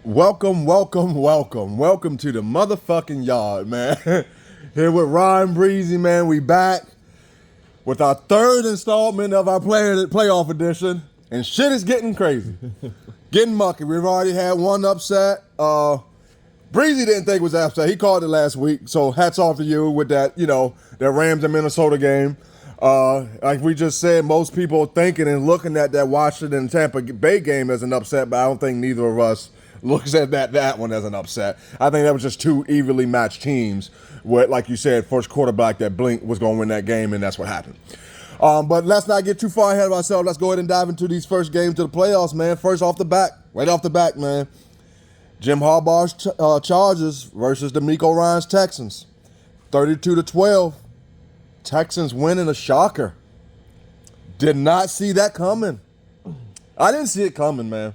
Welcome to the motherfucking yard, man. Here with Ryan Breezy, man. We back with our third installment of our playoff edition, and shit is getting crazy, getting mucky. We've already had one upset. Breezy didn't think it was upset. He called it last week, so hats off to you with that. That Rams and Minnesota game. Like we just said, most people thinking and looking at that Washington Tampa Bay game as an upset, but I don't think neither of us looks at that one as an upset. I think that was just two evenly matched teams where, like you said, first quarterback that blinked was going to win that game, and that's what happened. But let's not get too far ahead of ourselves. Let's go ahead and dive into these first games of the playoffs, man. First right off the back, man. Jim Harbaugh's Chargers versus DeMeco Ryans Texans. 32-12. Texans winning a shocker. Did not see that coming. I didn't see it coming, man.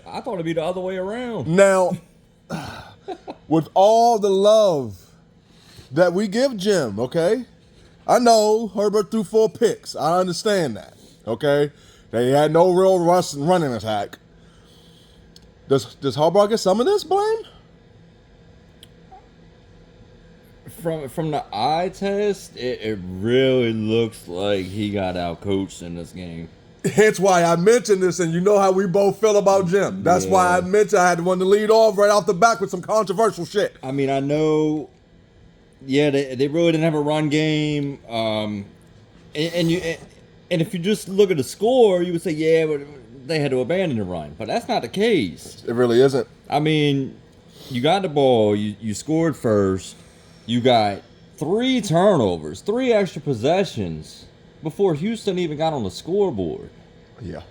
I thought it'd be the other way around. Now, with all the love that we give Jim, okay? I know Herbert threw 4 picks. I understand that, okay? They had no real running attack. Does Harbaugh get some of this blame? From the eye test, it really looks like he got outcoached in this game. Hence why I mentioned this, and you know how we both feel about Jim. That's why I mentioned I had to want to lead off right off the back with some controversial shit. I mean, I know, they really didn't have a run game, and if you just look at the score, you would say, but they had to abandon the run, but that's not the case. It really isn't. I mean, you got the ball, you scored first, you got 3 turnovers, 3 extra possessions before Houston even got on the scoreboard. Yeah.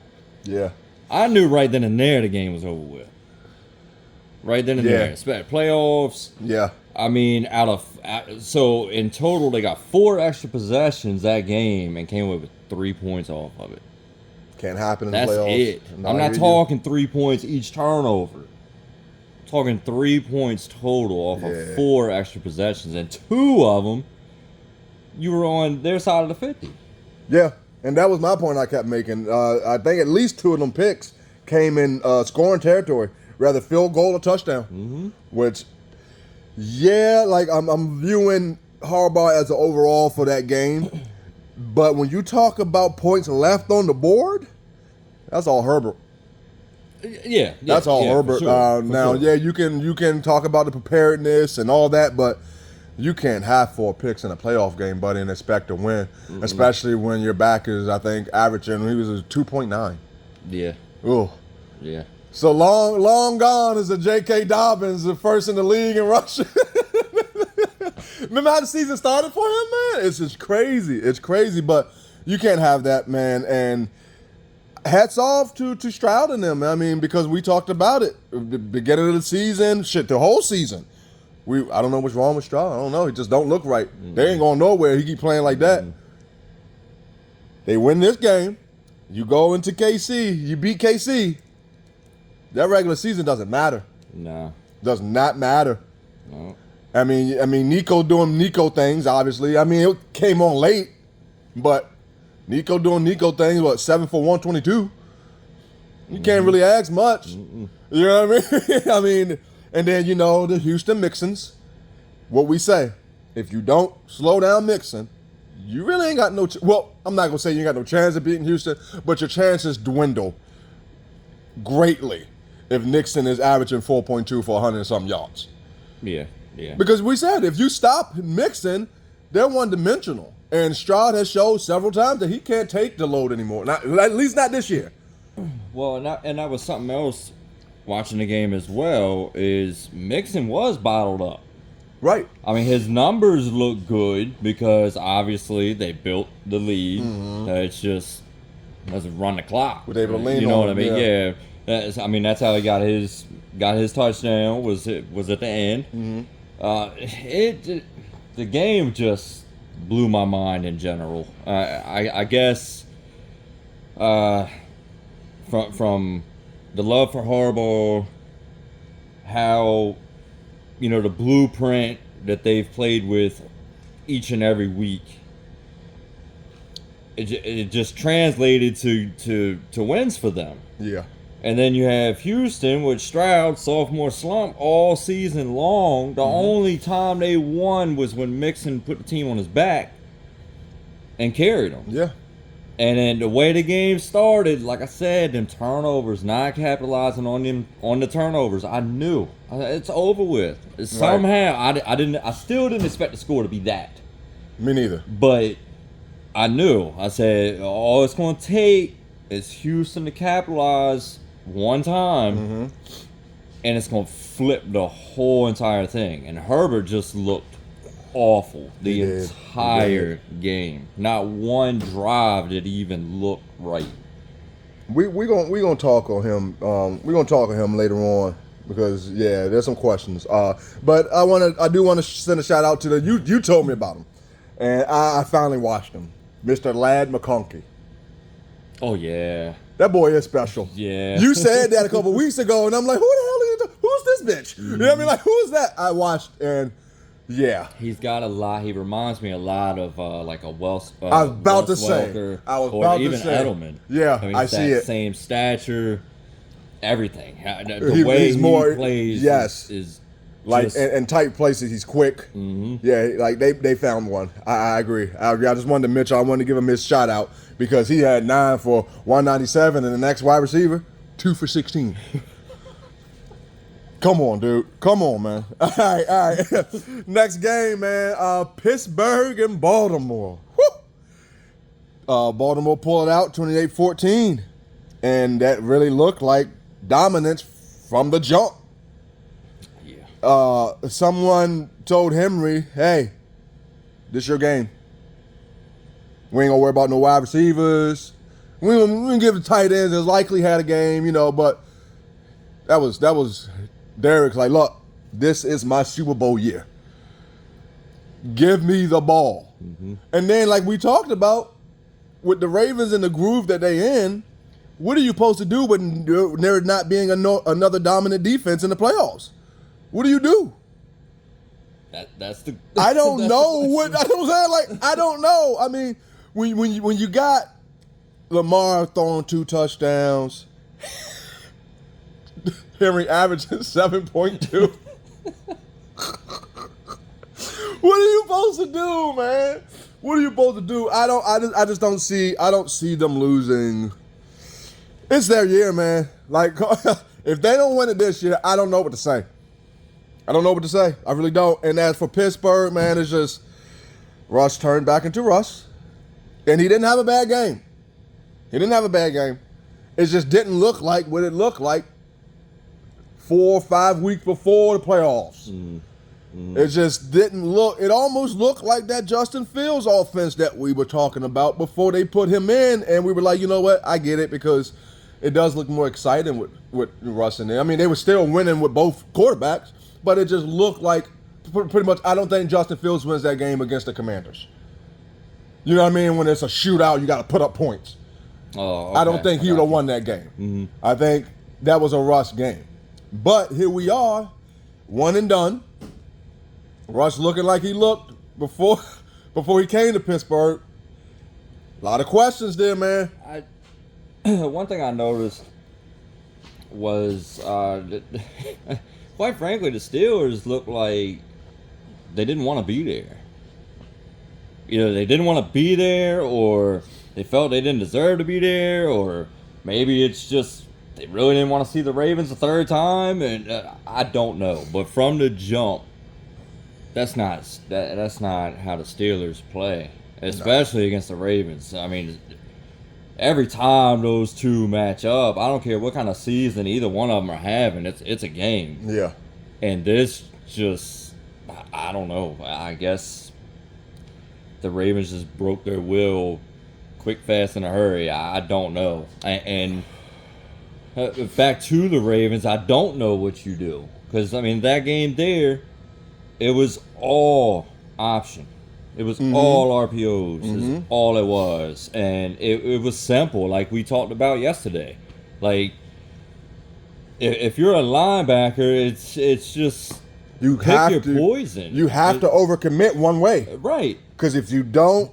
I knew right then and there the game was over with. Right then and there. Playoffs. Yeah. I mean, so in total they got 4 extra possessions that game and came away with 3 points off of it. Can't happen in That's the playoffs. it. I'm not talking 3 points each turnover. I'm talking 3 points total off of 4 extra possessions, and 2 of them you were on their side of the 50. Yeah, and that was my point I kept making. I think at least 2 of them picks came in scoring territory, rather field goal or touchdown. Mm-hmm. Which, I'm viewing Harbaugh as an overall for that game. But when you talk about points left on the board, that's all Herbert. That's all Herbert. Sure, you can talk about the preparedness and all that, but you can't have 4 picks in a playoff game, buddy, and expect to win, especially when your back is, I think, averaging. He was a 2.9. Yeah. Ooh. Yeah. So long gone is a J.K. Dobbins, the first in the league in rushing. Remember how the season started for him, man? It's just crazy. It's crazy, but you can't have that, man. And hats off to Stroud and them. I mean, because we talked about it the beginning of the season, the whole season. I don't know what's wrong with Stroud. I don't know. He just don't look right. Mm-hmm. They ain't going nowhere. He keep playing like that. Mm-hmm. They win this game. You go into KC. You beat KC. That regular season doesn't matter. No. Does not matter. No. I mean, Nico doing Nico things, obviously. I mean, it came on late, but Nico doing Nico things, 7 for 122? You can't really ask much. Mm-mm. You know what I mean? I mean, and then, the Houston Mixons, what we say, if you don't slow down Mixon, you really ain't got no I'm not going to say you ain't got no chance of beating Houston, but your chances dwindle greatly if Nixon is averaging 4.2 for 100 and something yards. Yeah. Because we said if you stop Mixon, they're one-dimensional. And Stroud has showed several times that he can't take the load anymore. At least not this year. Well, and that was something else watching the game as well, is Mixon was bottled up. Right. I mean, his numbers look good because obviously they built the lead. Mm-hmm. It's just, let's run the clock. With able to lean You know on what I mean? Yeah. That's how he got his touchdown was at the end. Mm-hmm. The game just blew my mind in general. I guess from the love for Harbaugh, how the blueprint that they've played with each and every week, it just translated to wins for them. Yeah. And then you have Houston with Stroud, sophomore slump all season long. The only time they won was when Mixon put the team on his back and carried them. Yeah. And then the way the game started, like I said, them turnovers, not capitalizing on the turnovers. I knew it's over with. Somehow I still didn't expect the score to be that. Me neither. But I knew. I said all it's going to take is Houston to capitalize one time, and it's going to flip the whole entire thing. And Herbert just looked awful the entire game. Not one drive did even look right. We gonna talk on him. We're gonna talk on him later on because there's some questions. But I do want to send a shout out to you told me about him, and I finally watched him, Mr. Ladd McConkey. Oh yeah. That boy is special. Yeah. You said that a couple weeks ago, and I'm like, who the hell are you? Who's this bitch? You know what I mean? Like, who is that? I watched, and yeah. He's got a lot. He reminds me a lot of like a Wells. I was about Wes to say. Welker, I was or about even to say. Edelman. Yeah, I mean, I see it. Same stature, everything. The way he plays is like just, in tight places, he's quick. Yeah, like they found one. I agree. I just wanted to mention. I wanted to give him his shout out because he had 9 for 197, and the next wide receiver 2 for 16. Come on, dude. Come on, man. All right. Next game, man. Pittsburgh and Baltimore. Woo! Baltimore pulled it out 28-14, and that really looked like dominance from the jump. Someone told Henry, hey, this your game. We ain't gonna worry about no wide receivers. We ain't gonna give the tight ends as likely had a game, but that was Derek's like, look, this is my Super Bowl year. Give me the ball. And then like we talked about with the Ravens and the groove that they in, what are you supposed to do when there not being another dominant defense in the playoffs? What do you do? That's the. I don't know what I'm saying. Like I don't know. I mean, when you got Lamar throwing 2 touchdowns, Henry averaging 7.2. What are you supposed to do, man? What are you supposed to do? I just don't see. I don't see them losing. It's their year, man. Like if they don't win it this year, I don't know what to say. I don't know what to say. I really don't. And as for Pittsburgh, man, it's just Russ turned back into Russ. And he didn't have a bad game. It just didn't look like what it looked like 4 or 5 weeks before the playoffs. It just didn't look. It almost looked like that Justin Fields offense that we were talking about before they put him in. And we were like, you know what? I get it because it does look more exciting with Russ in there. I mean, they were still winning with both quarterbacks. But it just looked like pretty much. I don't think Justin Fields wins that game against the Commanders. You know what I mean? When it's a shootout, you got to put up points. Oh, okay. I don't think he would have won that game. I think that was a Russ game. But here we are, one and done. Russ looking like he looked before he came to Pittsburgh. A lot of questions there, man. One thing I noticed was. Quite frankly, the Steelers looked like they didn't want to be there. Either they didn't want to be there, or they felt they didn't deserve to be there, or maybe it's just they really didn't want to see the Ravens a third time, and I don't know. But from the jump, that's not how the Steelers play, especially against the Ravens. I mean, every time those two match up, I don't care what kind of season either one of them are having, it's a game. Yeah. And this just, I don't know. I guess the Ravens just broke their will quick, fast, in a hurry. I don't know. And back to the Ravens, I don't know what you do. Because, I mean, that game there, it was all option. It was all RPOs, is all it was. And it was simple, like we talked about yesterday. Like, if you're a linebacker, it's just you pick your poison. You have to overcommit one way. Right. Because if you don't,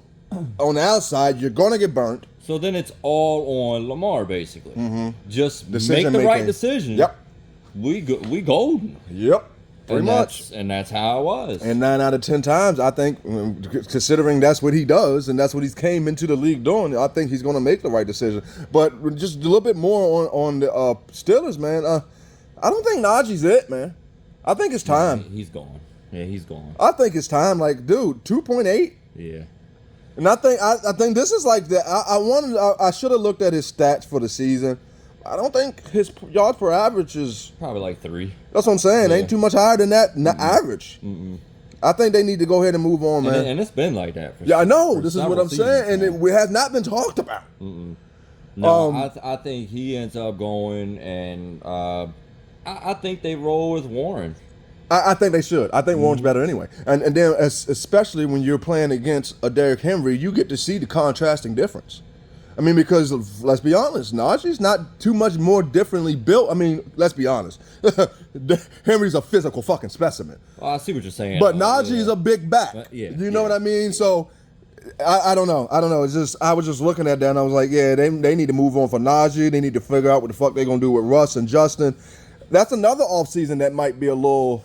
on the outside, you're going to get burnt. So then it's all on Lamar, basically. Just Decision make the right making. decision. Yep. We golden. Yep. Pretty much. And that's how it was. And 9 out of 10 times, I think, considering that's what he does and that's what he's came into the league doing, I think he's going to make the right decision. But just a little bit more on the Steelers, man. I don't think Najee's it, man. I think it's time. He's gone. Yeah, he's gone. I think it's time. Like, dude, 2.8. Yeah. And I think this is like the I should have looked at his stats for the season. I don't think his yards per average is. Probably like 3. That's what I'm saying. Yeah. Ain't too much higher than that average. I think they need to go ahead and move on, man. And it's been like that. Yeah, I know. This is what several I'm saying, seasons and it has not been talked about. No, I think he ends up going, and I think they roll with Warren. I think they should. I think Warren's better anyway. And then especially when you're playing against a Derrick Henry, you get to see the contrasting difference. I mean, because let's be honest, Najee's not too much more differently built. I mean, let's be honest. Henry's a physical fucking specimen. Well, I see what you're saying. But Najee's a big back. You know what I mean? So I don't know. It's just I was just looking at that and I was like, yeah, they need to move on for Najee. They need to figure out what the fuck they're gonna do with Russ and Justin. That's another offseason that might be a little,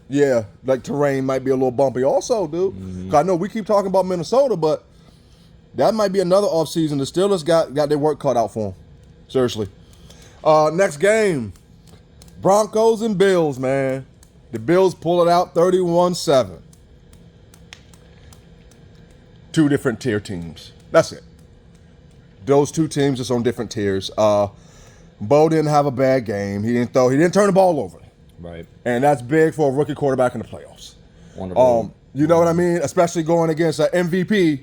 like terrain might be a little bumpy also, dude. 'Cause I know we keep talking about Minnesota, but that might be another offseason. The Steelers got their work cut out for them. Seriously. Next game. Broncos and Bills, man. The Bills pull it out 31-7. Two different tier teams. That's it. Those two teams just on different tiers. Bo didn't have a bad game. He didn't turn the ball over. Right. And that's big for a rookie quarterback in the playoffs. Wonderful. You know what I mean? Especially going against an MVP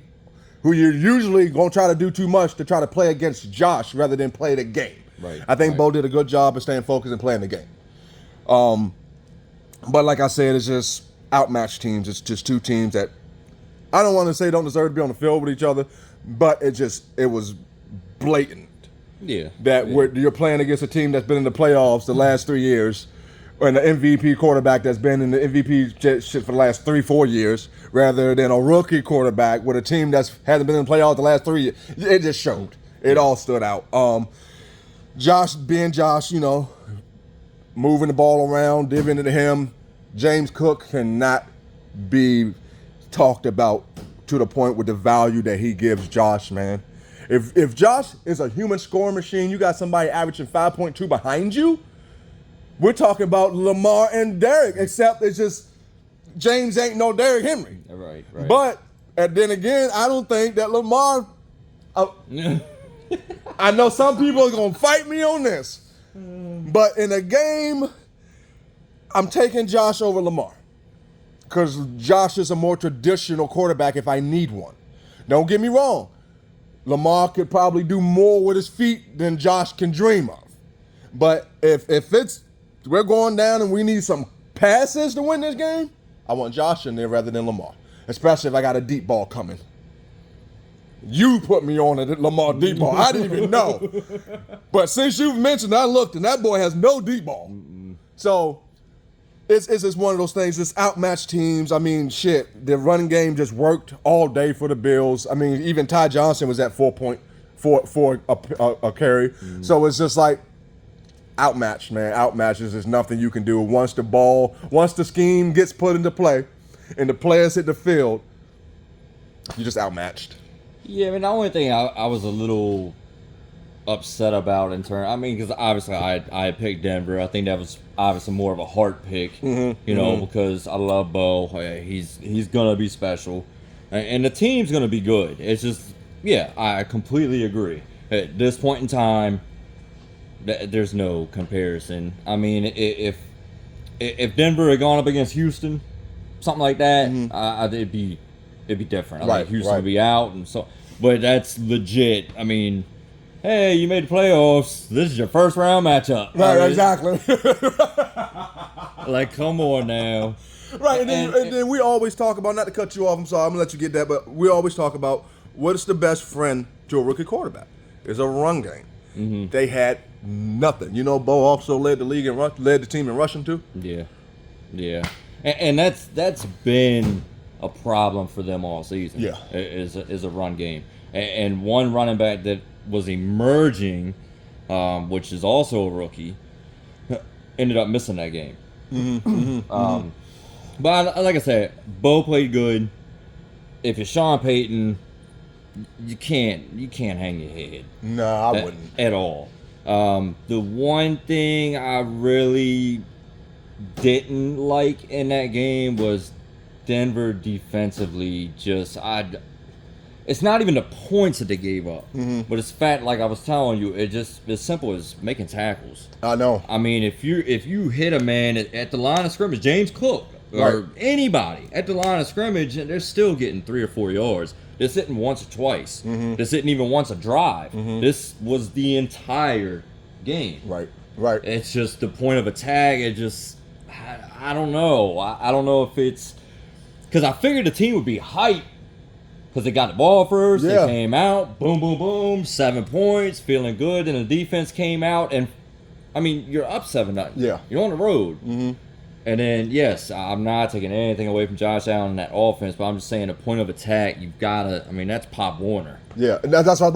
who you're usually going to try to do too much to try to play against Josh rather than play the game. Right. I think Bo did a good job of staying focused and playing the game. But like I said, it's just outmatched teams. It's just two teams that I don't want to say don't deserve to be on the field with each other, but it was blatant. Yeah. That you're playing against a team that's been in the playoffs the last 3 years, and the MVP quarterback that's been in the MVP shit for the last 3-4 years, rather than a rookie quarterback with a team that hasn't been in the playoffs the last 3 years. It just showed. It all stood out. Josh being Josh, moving the ball around, divvying it to him. James Cook cannot be talked about to the point with the value that he gives Josh, man. If Josh is a human scoring machine, you got somebody averaging 5.2 behind you, we're talking about Lamar and Derrick, except it's just James ain't no Derrick Henry. Right. But, and then again, I don't think that Lamar, I know some people are going to fight me on this, but in a game, I'm taking Josh over Lamar because Josh is a more traditional quarterback if I need one. Don't get me wrong. Lamar could probably do more with his feet than Josh can dream of. But if we're going down and we need some passes to win this game, I want Josh in there rather than Lamar, especially if I got a deep ball coming. You put me on a Lamar deep ball. I didn't even know. But since you've mentioned, I looked, and that boy has no deep ball. So it's just one of those things. It's outmatched teams. I mean, shit, the running game just worked all day for the Bills. I mean, even Ty Johnson was at 4.4 a carry. So it's just like outmatched, man. Outmatched is just nothing you can do. Once the scheme gets put into play and the players hit the field, you're just outmatched. Yeah, I mean, the only thing I was a little upset about because obviously I picked Denver. I think that was obviously more of a heart pick, because I love Bo. He's gonna be special, and the team's gonna be good. It's just, I completely agree. At this point in time, there's no comparison. I mean, if Denver had gone up against Houston, something like that, it'd be different. I think Houston would be out, and so, but that's legit. I mean, hey, you made the playoffs. This is your first round matchup. Right, exactly. Like, come on now. Right, and then we always talk about, not to cut you off, I'm sorry, I'm going to let you get that, but we always talk about what's the best friend to a rookie quarterback? It's a run game. They had nothing. Bo also led the league and led the team in rushing too. Yeah. And that's been a problem for them all season. Yeah. Is a run game. and one running back that was emerging, which is also a rookie, ended up missing that game. But like I said, Bo played good. If you're Sean Payton, you can't hang your head. No, I wouldn't at all. The one thing I really didn't like in that game was Denver defensively. It's not even the points that they gave up, but it's fact. Like I was telling you, it just as simple as making tackles. I know. I mean, if you hit a man at the line of scrimmage, James Cook or anybody at the line of scrimmage, and they're still getting 3 or 4 yards. This isn't once or twice. This isn't even once a drive. This was the entire game. Right. It's just the point of attack. It just, I don't know. I don't know if it's because I figured the team would be hyped because they got the ball first. Yeah. They came out, boom, boom, boom, 7 points, feeling good, and the defense came out, and I mean you're up 7-0. Yeah. You're on the road. And then, yes, I'm not taking anything away from Josh Allen in that offense, but I'm just saying the point of attack, you've got to, I mean, that's Pop Warner. Yeah, and that's what I was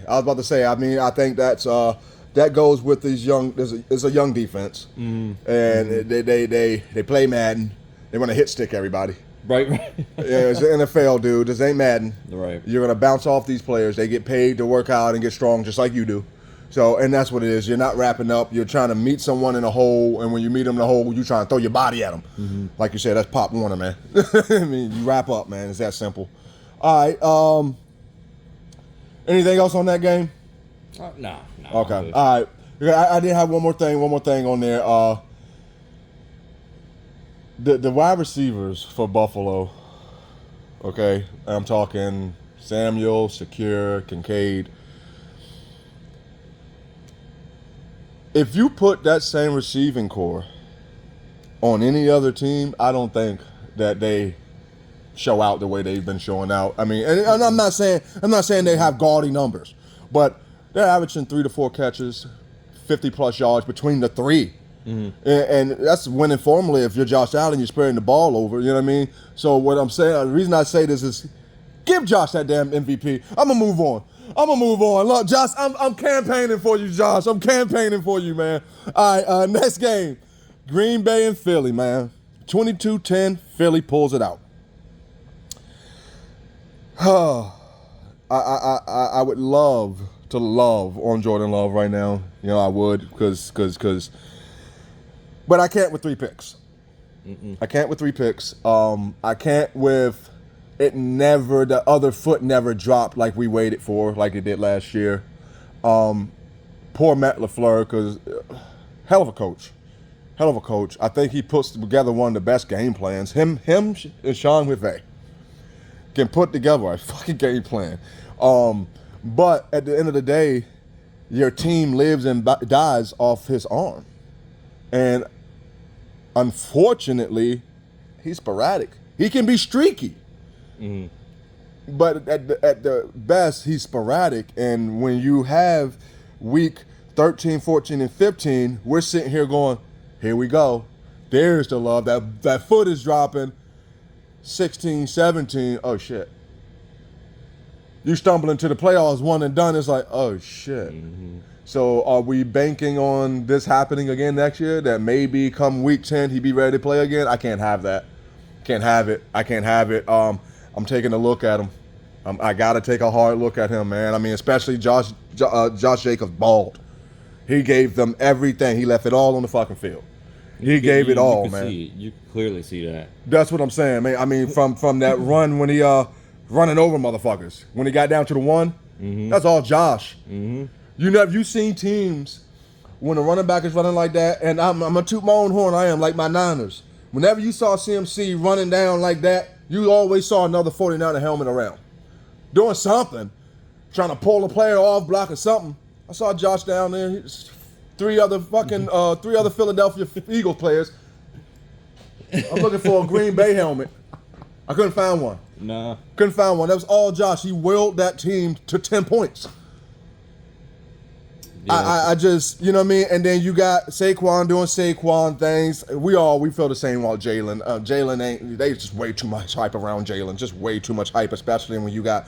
about to say. I mean, I think that's that goes with these young. It's a young defense, and they play Madden. They want to hit stick everybody. Right. Yeah, it's the NFL, dude. This ain't Madden. Right. You're gonna bounce off these players. They get paid to work out and get strong, just like you do. So, and that's what it is. You're not wrapping up. You're trying to meet someone in a hole, and when you meet them in a hole, you trying to throw your body at them. Like you said, that's Pop Warner, man. I mean, you wrap up, man. It's that simple. All right. Anything else on that game? No. Okay. All right. I did have one more thing on there. The wide receivers for Buffalo. Okay, I'm talking Samuel, Secure, Kincaid. If you put that same receiving core on any other team, I don't think that they show out the way they've been showing out. I mean, and I'm not saying they have gaudy numbers, but they're averaging 3 to 4 catches, 50+ yards between the three. And that's winning formally if you're Josh Allen, you're spreading the ball over, you know what I mean? So what I'm saying, the reason I say this is give Josh that damn MVP. I'm going to move on. Look, Josh, I'm campaigning for you, Josh. I'm campaigning for you, man. All right, next game. Green Bay and Philly, man. 22-10, Philly pulls it out. I would love to love on Jordan Love right now. You know, I would, because but I can't with 3 picks. I can't with 3 picks. I can't with the other foot never dropped like we waited for, like it did last year. Poor Matt LaFleur, because hell of a coach. I think he puts together one of the best game plans. Him and Sean McVay can put together a fucking game plan. But at the end of the day, your team lives and dies off his arm. And unfortunately, he's sporadic. He can be streaky. But at the best, he's sporadic. And when you have week 13, 14, and 15, we're sitting here going, here we go. There's the love. That foot is dropping. 16, 17, oh shit. You stumble into the playoffs, one and done, it's like, oh shit. So are we banking on this happening again next year? That maybe come week 10 he be ready to play again? I can't have that. I can't have it. I'm taking a look at him. I got to take a hard look at him, man. I mean, especially Josh Jacobs balled. He gave them everything. He left it all on the fucking field. He gave it all, man. You can clearly see that. That's what I'm saying, man. I mean, from that run when he running over motherfuckers, when he got down to the one, that's all Josh. You seen teams when a running back is running like that, and I'm a toot my own horn, I am, like my Niners. Whenever you saw CMC running down like that, you always saw another 49er helmet around. Doing something. Trying to pull a player off, blocking something. I saw Josh down there. Three other Philadelphia Eagles players. I'm looking for a Green Bay helmet. I couldn't find one. Nah. Couldn't find one. That was all Josh. He willed that team to 10 points. Yeah. I just, you know what I mean? And then you got Saquon doing Saquon things. We feel the same about Jalen. Jalen they just way too much hype around Jalen. Just way too much hype, especially when you got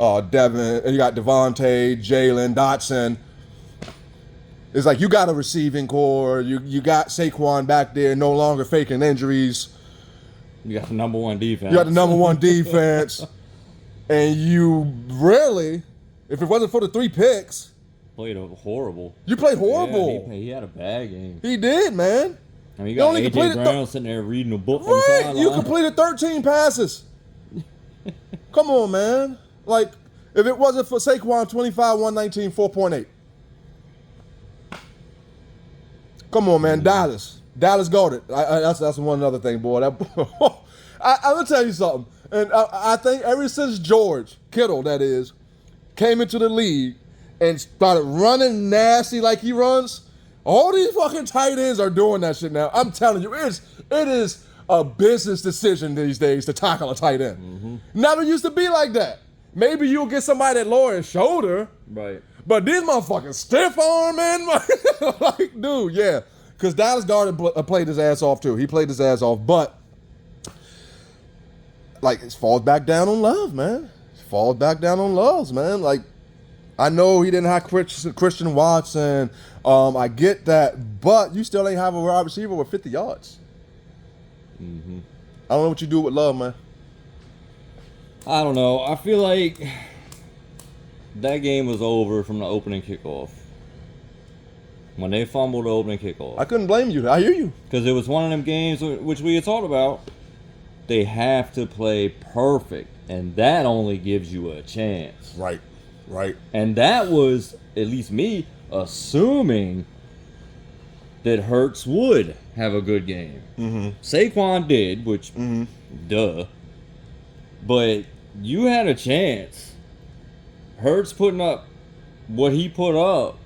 Devin, and you got Devontae, Jalen, Dotson. It's like you got a receiving core. You got Saquon back there, no longer faking injuries. You got the number one defense. You got the number one defense, and you really, if it wasn't for the 3 picks, played horrible. you played horrible. Yeah, he had a bad game. He did, man. I mean, you You got only AJ completed Brown sitting there reading a book on the Right, sideline. you completed 13 passes. Come on, man. Like, if it wasn't for Saquon, 25, 119, 4.8. Come on, man. Dallas got it. That's one other thing, boy. I'm gonna tell you something. And I think ever since George Kittle, that is, came into the league and started running nasty like he runs, all these fucking tight ends are doing that shit now. I'm telling you, it is a business decision these days to tackle a tight end. Never used to be like that. Maybe you'll get somebody that lower his shoulder, Right. but these motherfucking stiff arm, man. Like, dude, yeah. Because Dallas Goedert played his ass off, too. He played his ass off, but, like, it falls back down on Love, man. It falls back down on Loves, man. Like, I know he didn't have Christian Watson. I get that, but you still ain't have a wide receiver with 50 yards. I don't know what you do with Love, man. I don't know. I feel like that game was over from the opening kickoff. When they fumbled the opening kickoff. I couldn't blame you. I hear you. Because it was one of them games which we had talked about. They have to play perfect. And that only gives you a chance. Right. And that was, at least me, assuming that Hurts would have a good game. Saquon did, which, duh. But you had a chance. Hurts putting up what he put up.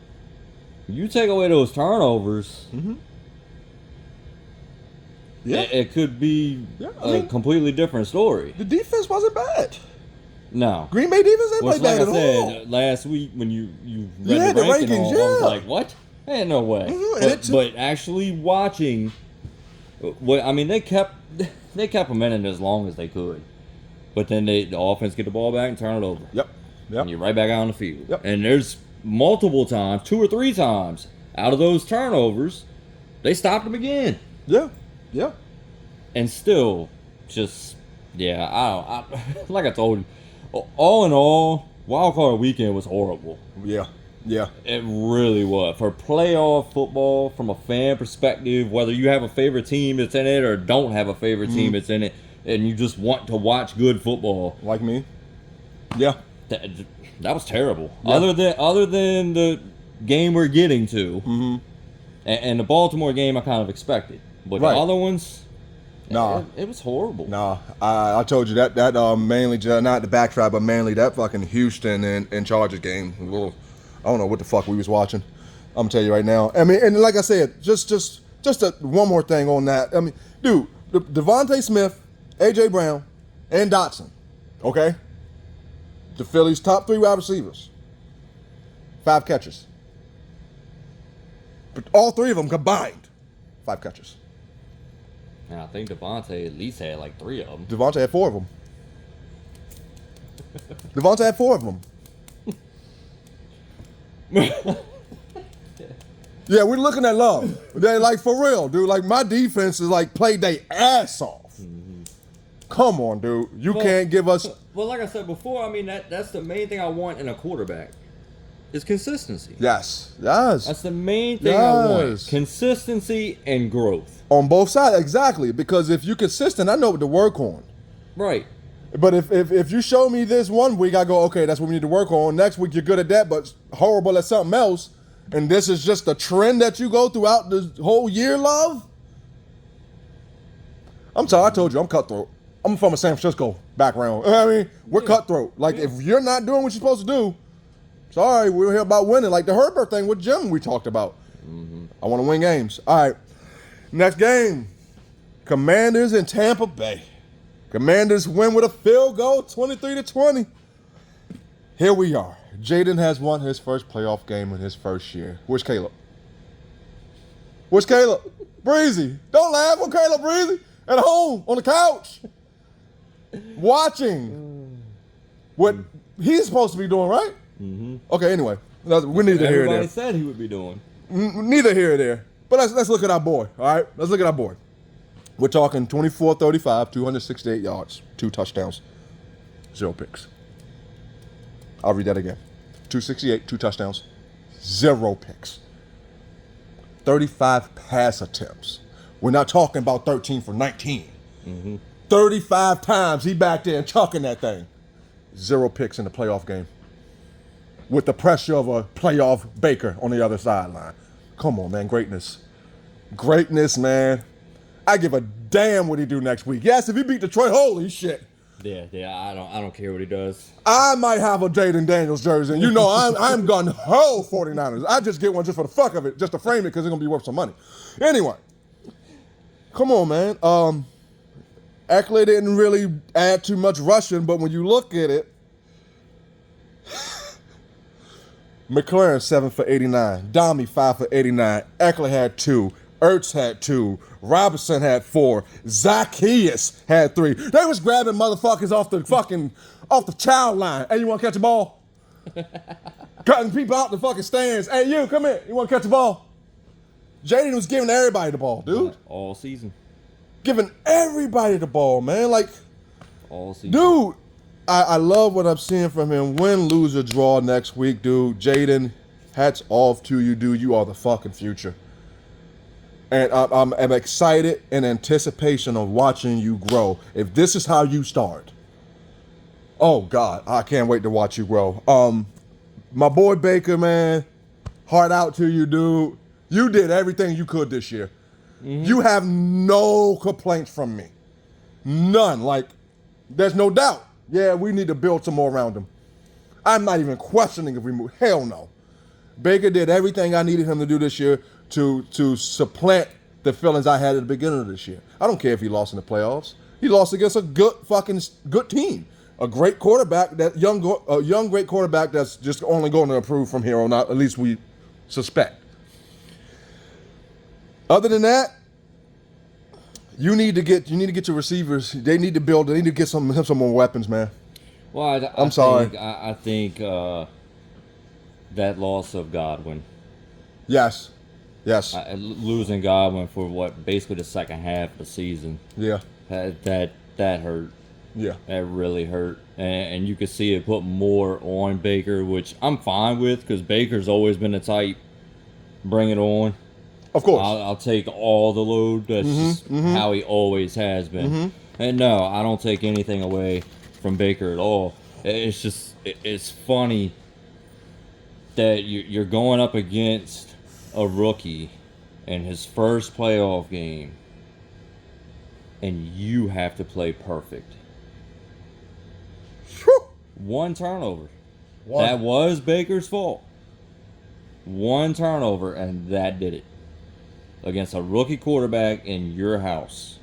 You take away those turnovers, it could be a completely different story. The defense wasn't bad. No. Green Bay defense ain't Which, play bad like I at said, all. last week when you Yeah, read the the ranking, rankings, I was yeah. like, what? Ain't no way. and it took- But actually watching, I mean, they kept them in it as long as they could. But then the offense get the ball back and turn it over. Yep. And you're right back out on the field. Yep. And there's multiple times, 2 or 3 times, out of those turnovers, they stopped them again. Yeah. And still, just, yeah, I like I told you, all in all, Wild Card Weekend was horrible. Yeah. It really was. For playoff football, from a fan perspective, whether you have a favorite team that's in it or don't have a favorite team that's in it, and you just want to watch good football, Like me. Yeah. that was terrible. Yeah. Other than the game we're getting to, and the Baltimore game I kind of expected, but Right. the other ones, Nah. it was horrible. Nah, I told you that mainly, not the backtrack, but mainly that fucking Houston and Chargers game. I don't know what the fuck we was watching. I'm gonna tell you right now. I mean, and like I said, just one more thing on that. I mean, dude, Devontae Smith, AJ Brown, and Dotson, okay? The Phillies' top 3 wide receivers. 5 catches. But all 3 of them combined, 5 catches. And I think Devontae at least had like 3 of them. Devontae had 4 of them. Devontae had 4 of them. Yeah, we're looking at Love. They like, for real, dude. Like, my defense is like played their ass off. Come on, dude. You can't give us. Well, like I said before, I mean that's the main thing I want in a quarterback is consistency. Yes. That's the main thing I want. Yes. Consistency and growth. On both sides, exactly. Because if you're consistent, I know what to work on. Right. But if you show me this one week, I go, okay, that's what we need to work on. Next week, you're good at that, but horrible at something else. And this is just a trend that you go throughout the whole year, Love? I'm sorry, I told you, I'm cutthroat. I'm from a San Francisco background. I mean, we're cutthroat. Like, if you're not doing what you're supposed to do, sorry, we're here about winning. Like the Herbert thing with Jim we talked about. I want to win games. All right, next game, Commanders in Tampa Bay. Commanders win with a field goal, 23-20. Here we are. Jaden has won his first playoff game in his first year. Where's Caleb? Where's Caleb? Breezy. Don't laugh on Caleb Breezy. At home, on the couch. Watching what he's supposed to be doing, right? Mm-hmm. Okay, anyway. We're neither here or Everybody there. said he would be doing. Neither here or there. But let's look at our boy, all right? Let's look at our boy. We're talking 24-35, 268 yards, 2 touchdowns, 0 picks. I'll read that again. 268, 2 touchdowns, 0 picks. 35 pass attempts. We're not talking about 13 for 19. 35 times he back there and chucking that thing. 0 picks in the playoff game. With the pressure of a playoff Baker on the other sideline. Come on, man. Greatness. Greatness, man. I give a damn what he do next week. Yes, if he beat Detroit, holy shit. Yeah. I don't care what he does. I might have a Jaden Daniels jersey, and you know I'm gun ho 49ers. I just get one just for the fuck of it, just to frame it because it's gonna be worth some money. Anyway, come on, man. Eckler didn't really add too much rushing, but when you look at it, McLaurin 7 for 89, Domi 5 for 89, Eckler had 2, Ertz had 2, Robinson had 4, Zacchaeus had 3. They was grabbing motherfuckers off the child line. Hey, you want to catch a ball? Cutting people out the fucking stands. Hey, you, come here. You want to catch a ball? Jaden was giving everybody the ball, dude. All season. Giving everybody the ball, man. Like, All season. dude, I love what I'm seeing from him. Win, lose, or draw next week, dude. Jaden, hats off to you, dude. You are the fucking future. And I'm excited in anticipation of watching you grow. If this is how you start, oh, God, I can't wait to watch you grow. My boy Baker, man, heart out to you, dude. You did everything you could this year. You have no complaints from me. None. Like, there's no doubt. Yeah, we need to build some more around him. I'm not even questioning if we move. Hell no. Baker did everything I needed him to do this year to supplant the feelings I had at the beginning of this year. I don't care if he lost in the playoffs. He lost against a good team. A great quarterback, that young great quarterback that's just only going to improve from here on out, at least we suspect. Other than that, you need to get your receivers. They need to get some more weapons, man. Well, I'm sorry. I think that loss of Godwin. Yes. Losing Godwin for basically the second half of the season. Yeah. That hurt. Yeah. That really hurt. And you could see it put more on Baker, which I'm fine with because Baker's always been the type, bring it on. Of course. I'll take all the load. That's just how he always has been. And no, I don't take anything away from Baker at all. It's just, it's funny that you're going up against a rookie in his first playoff game and you have to play perfect. Whew. 1 turnover. One. That was Baker's fault. 1 turnover and that did it. Against a rookie quarterback in your house.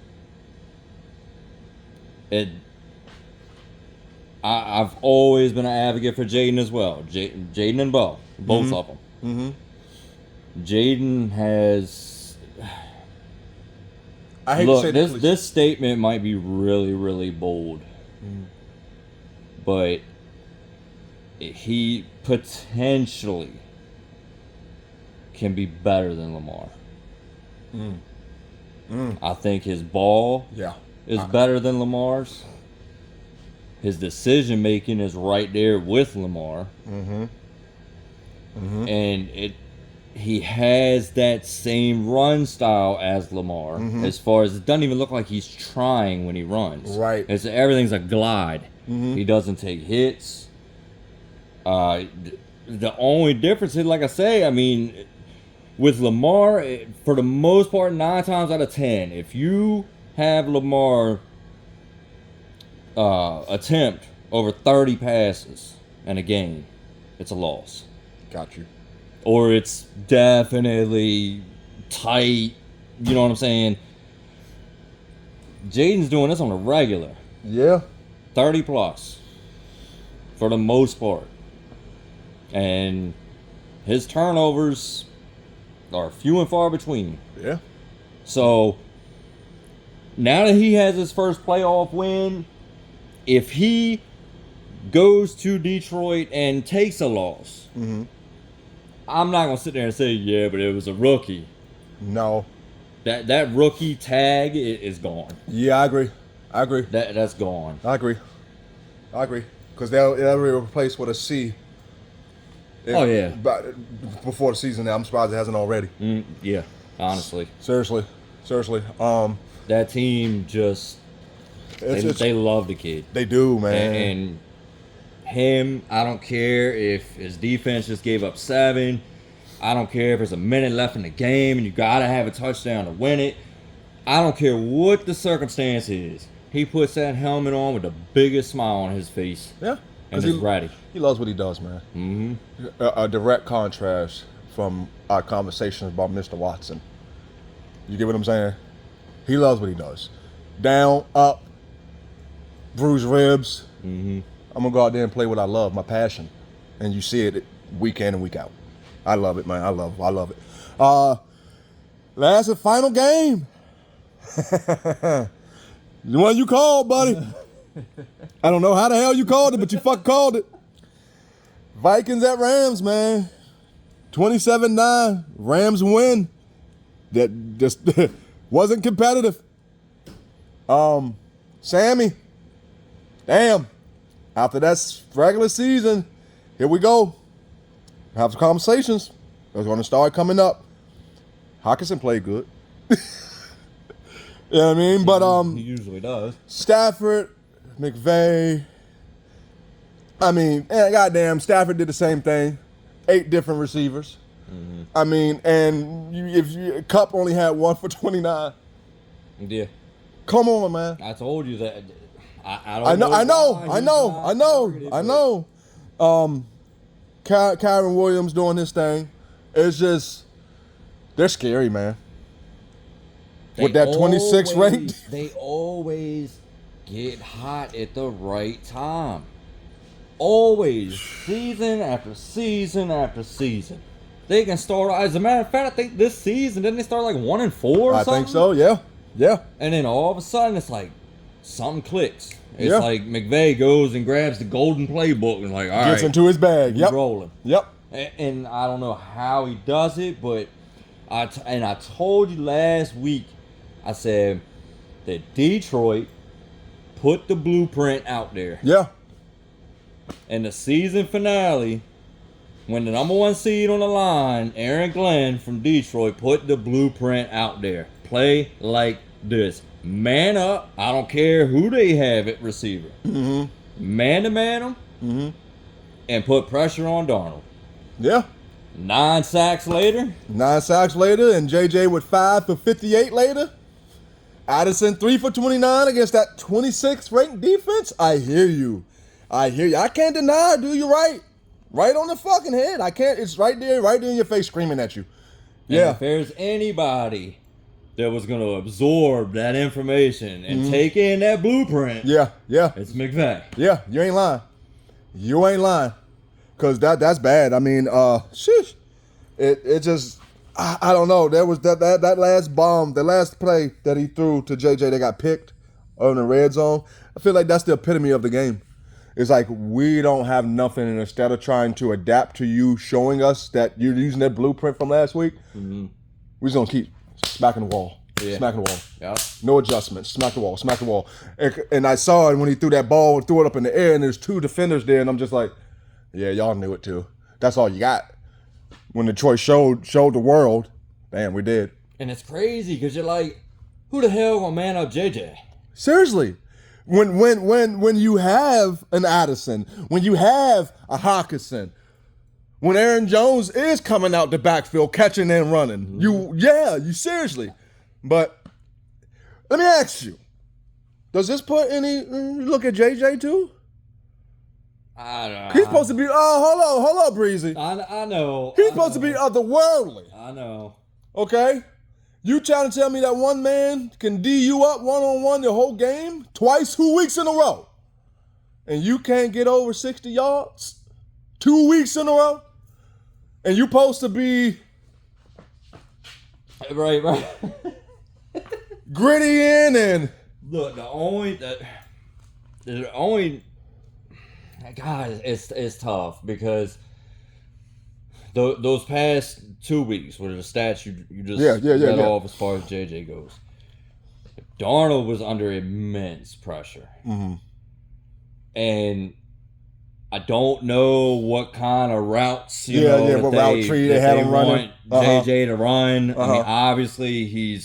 I've always been an advocate for Jaden as well. Jaden and Bo, both of them. Jaden has. I hate Look, to say this statement might be really, really bold, but he potentially can be better than Lamar. I think his ball is better than Lamar's. His decision making is right there with Lamar. And he has that same run style as Lamar. As far as it doesn't even look like he's trying when he runs. Right. Everything's a glide. He doesn't take hits. The only difference is, like I say, I mean, with Lamar, for the most part, 9 times out of 10, if you have Lamar attempt over 30 passes in a game, it's a loss. Got you. Or it's definitely tight. You know what I'm saying? Jaden's doing this on a regular. Yeah. 30 plus. For the most part. And his turnovers are few and far between. Yeah. So now that he has his first playoff win, if he goes to Detroit and takes a loss. Mm-hmm. I'm not gonna sit there and say, yeah, but it was a rookie. No. That rookie tag is gone. Yeah, I agree. That's gone. I agree. Because they'll be replaced with a C. Oh, yeah. Before the season, I'm surprised it hasn't already. Yeah, honestly. Seriously. That team just they love the kid. They do, man. And him, I don't care if his defense just gave up 7. I don't care if there's a minute left in the game and you gotta have a touchdown to win it. I don't care what the circumstance is. He puts that helmet on with the biggest smile on his face. Yeah. And he's ready. He loves what he does, man. Mm-hmm. A direct contrast from our conversations about Mr. Watson. You get what I'm saying? He loves what he does. Down, up, bruised ribs. Mm-hmm. I'm going to go out there and play what I love, my passion. And you see it week in and week out. I love it, man. I love it. Last and final game. The one you called, buddy. I don't know how the hell you called it, but you fucking called it. Vikings at Rams, man. 27-9. Rams win. That just wasn't competitive. Sammy. Damn. After that regular season, here we go. Have some conversations. They're going to start coming up. Hockenson played good. You know what I mean? But he usually does. Stafford, McVay. I mean, goddamn, Stafford did the same thing. 8 different receivers. Mm-hmm. I mean, and Kupp only had 1 for 29. Yeah. Come on, man. I told you that. I know. Kyron Williams doing his thing. It's just, they're scary, man. With that 26 ranked. They always get hot at the right time. Always. Season after season after season. They can start, as a matter of fact, I think this season, didn't they start like 1-4 or something? I think so, yeah. And then all of a sudden, it's like, something clicks. It's Yeah. like McVay goes and grabs the golden playbook and like, all right. Gets into his bag, he's yep. rolling. Yep. And I don't know how he does it, but I told you last week, I said that Detroit put the blueprint out there. Yeah. And the season finale, when the number 1 seed on the line, Aaron Glenn from Detroit put the blueprint out there. Play like this. Man up. I don't care who they have at receiver. Mm-hmm. Man to man them. Mm-hmm. And put pressure on Darnold. Yeah. 9 sacks later. 9 sacks later, and JJ with 5 for 58 later. Addison 3 for 29 against that 26th ranked defense. I hear you. I can't deny it, dude. You're right. Right on the fucking head. I can't. It's right there in your face screaming at you. Yeah. And if there's anybody that was going to absorb that information and take in that blueprint, Yeah. it's McVay. Yeah, you ain't lying. Cause that's bad. I mean, sheesh. It just I don't know. There was that last bomb, the last play that he threw to JJ that got picked on the red zone. I feel like that's the epitome of the game. It's like we don't have nothing, and instead of trying to adapt to you showing us that you're using that blueprint from last week, we're just gonna keep smacking the wall. Yeah. Smacking the wall. Yeah. No adjustments. Smack the wall. And I saw it when he threw that ball and threw it up in the air, and there's 2 defenders there, and I'm just like, yeah, y'all knew it too. That's all you got. When Detroit showed the world, damn, we did. And it's crazy because you're like, who the hell gonna man up JJ? Seriously. When you have an Addison, when you have a Hockenson, when Aaron Jones is coming out the backfield catching and running, you seriously. But let me ask you, does this put any look at JJ too? I don't know. He's supposed to be hold up, Breezy. I know. He's supposed to be otherworldly. I know. Okay? You trying to tell me that one man can D you up one-on-one the whole game? Twice, 2 weeks in a row. And you can't get over 60 yards? 2 weeks in a row? And you supposed to be Right. gritty in and Look, the only God, it's tough because those past 2 weeks, what are the stats you just read off as far as JJ goes? Darnold was under immense pressure, and I don't know what kind of routes what route tree they had him running. JJ to run. I mean, obviously he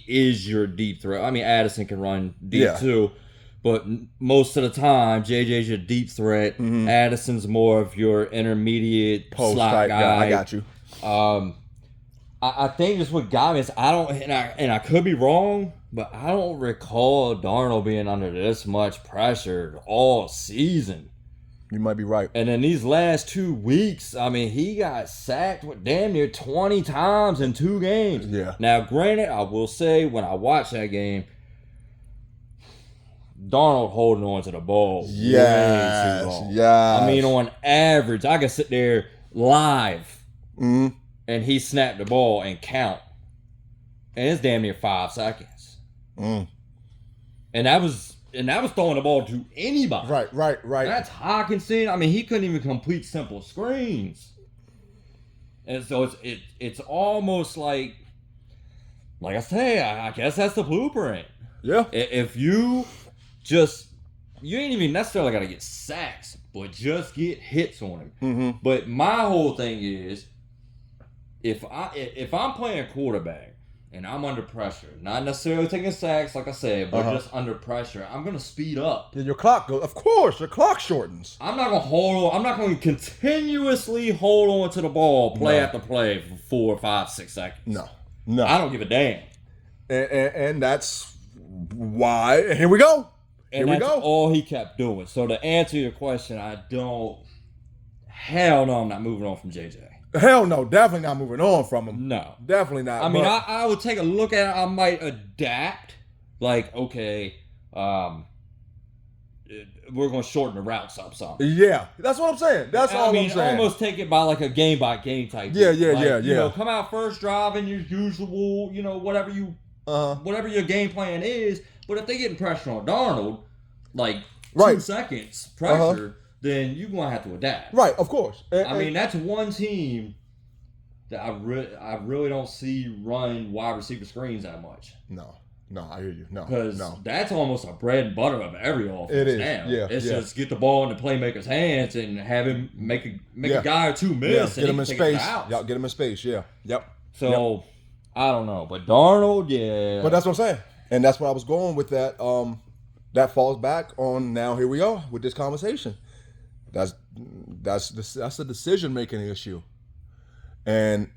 is your deep threat. I mean, Addison can run deep too, but most of the time JJ's your deep threat. Addison's more of your intermediate post slot guy. I got you. I think just what got me is I could be wrong, but I don't recall Darnold being under this much pressure all season. You might be right. And in these last 2 weeks, I mean, he got sacked with damn near 20 times in 2 games. Yeah. Now, granted, I will say when I watched that game, Darnold holding on to the ball way too long. Yeah. I mean, on average, I could sit there live and he snapped the ball and count. And it's damn near 5 seconds. And that was throwing the ball to anybody. Right. That's Hawkinson. I mean, he couldn't even complete simple screens. And so it's almost like I say, I guess that's the blueprint. Yeah. If you ain't even necessarily got to get sacks, but just get hits on him. But my whole thing is, if I'm playing quarterback, and I'm under pressure, not necessarily taking sacks, like I said, but just under pressure, I'm going to speed up. Yeah, your clock goes. Of course, your clock shortens. I'm not going to continuously hold on to the ball play after play for 4, 5, 6 seconds. No. I don't give a damn. And that's why. Here we go. And that's all he kept doing. So to answer your question, hell no, I'm not moving on from JJ. Hell no, definitely not moving on from him. No. Definitely not. I mean, I would take a look at it. I might adapt. Like, okay, we're going to shorten the routes up some. Yeah, that's what I'm saying. That's all I'm saying. Almost take it by like a game-by-game type. Yeah. You know, come out first drive in your usual, whatever your game plan is. But if they're getting pressure on Darnold, like 2 seconds pressure, then you're going to have to adapt. Right, of course. I mean, that's one team that I really don't see run wide receiver screens that much. No, I hear you. No, because that's almost a bread and butter of every offense. It is. Now. Yeah, it's just get the ball in the playmaker's hands and have him make a guy or two miss. Get him in space. Get him in space. Yeah. Yep. So I don't know, but Darnold, yeah. But that's what I'm saying, and that's where I was going with that. That falls back on now. Here we are with this conversation. That's a decision making issue, and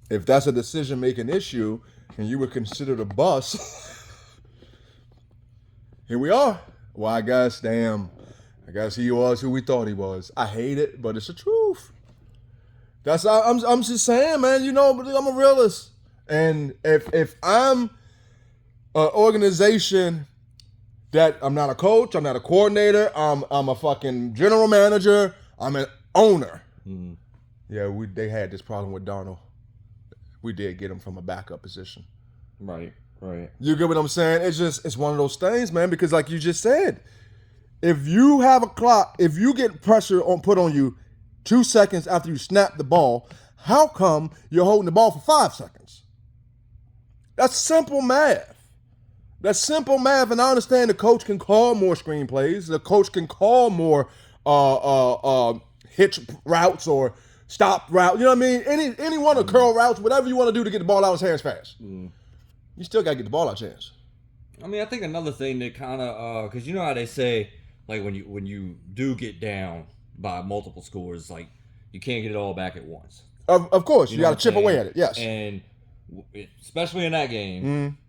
if that's a decision making issue, and you were considered a bust, here we are. Well, I guess he was who we thought he was. I hate it, but it's the truth. I'm just saying, man. I'm a realist, and if I'm an organization that I'm not a coach, I'm not a coordinator, I'm a fucking general manager, I'm an owner. Yeah, they had this problem with Darnold. We did get him from a backup position. Right. You get what I'm saying? It's one of those things, man, because like you just said, if you have a clock, if you get pressure put on you 2 seconds after you snap the ball, how come you're holding the ball for 5 seconds? That's simple math. That's simple math, and I understand the coach can call more screenplays. The coach can call more hitch routes or stop routes. You know what I mean? Any one of curl routes, whatever you want to do to get the ball out of his hands fast. You still got to get the ball out of his hands. I mean, I think another thing that kind of, because you know how they say, like when you do get down by multiple scores, like you can't get it all back at once. Of course, you got to chip away at it. Yes, and especially in that game,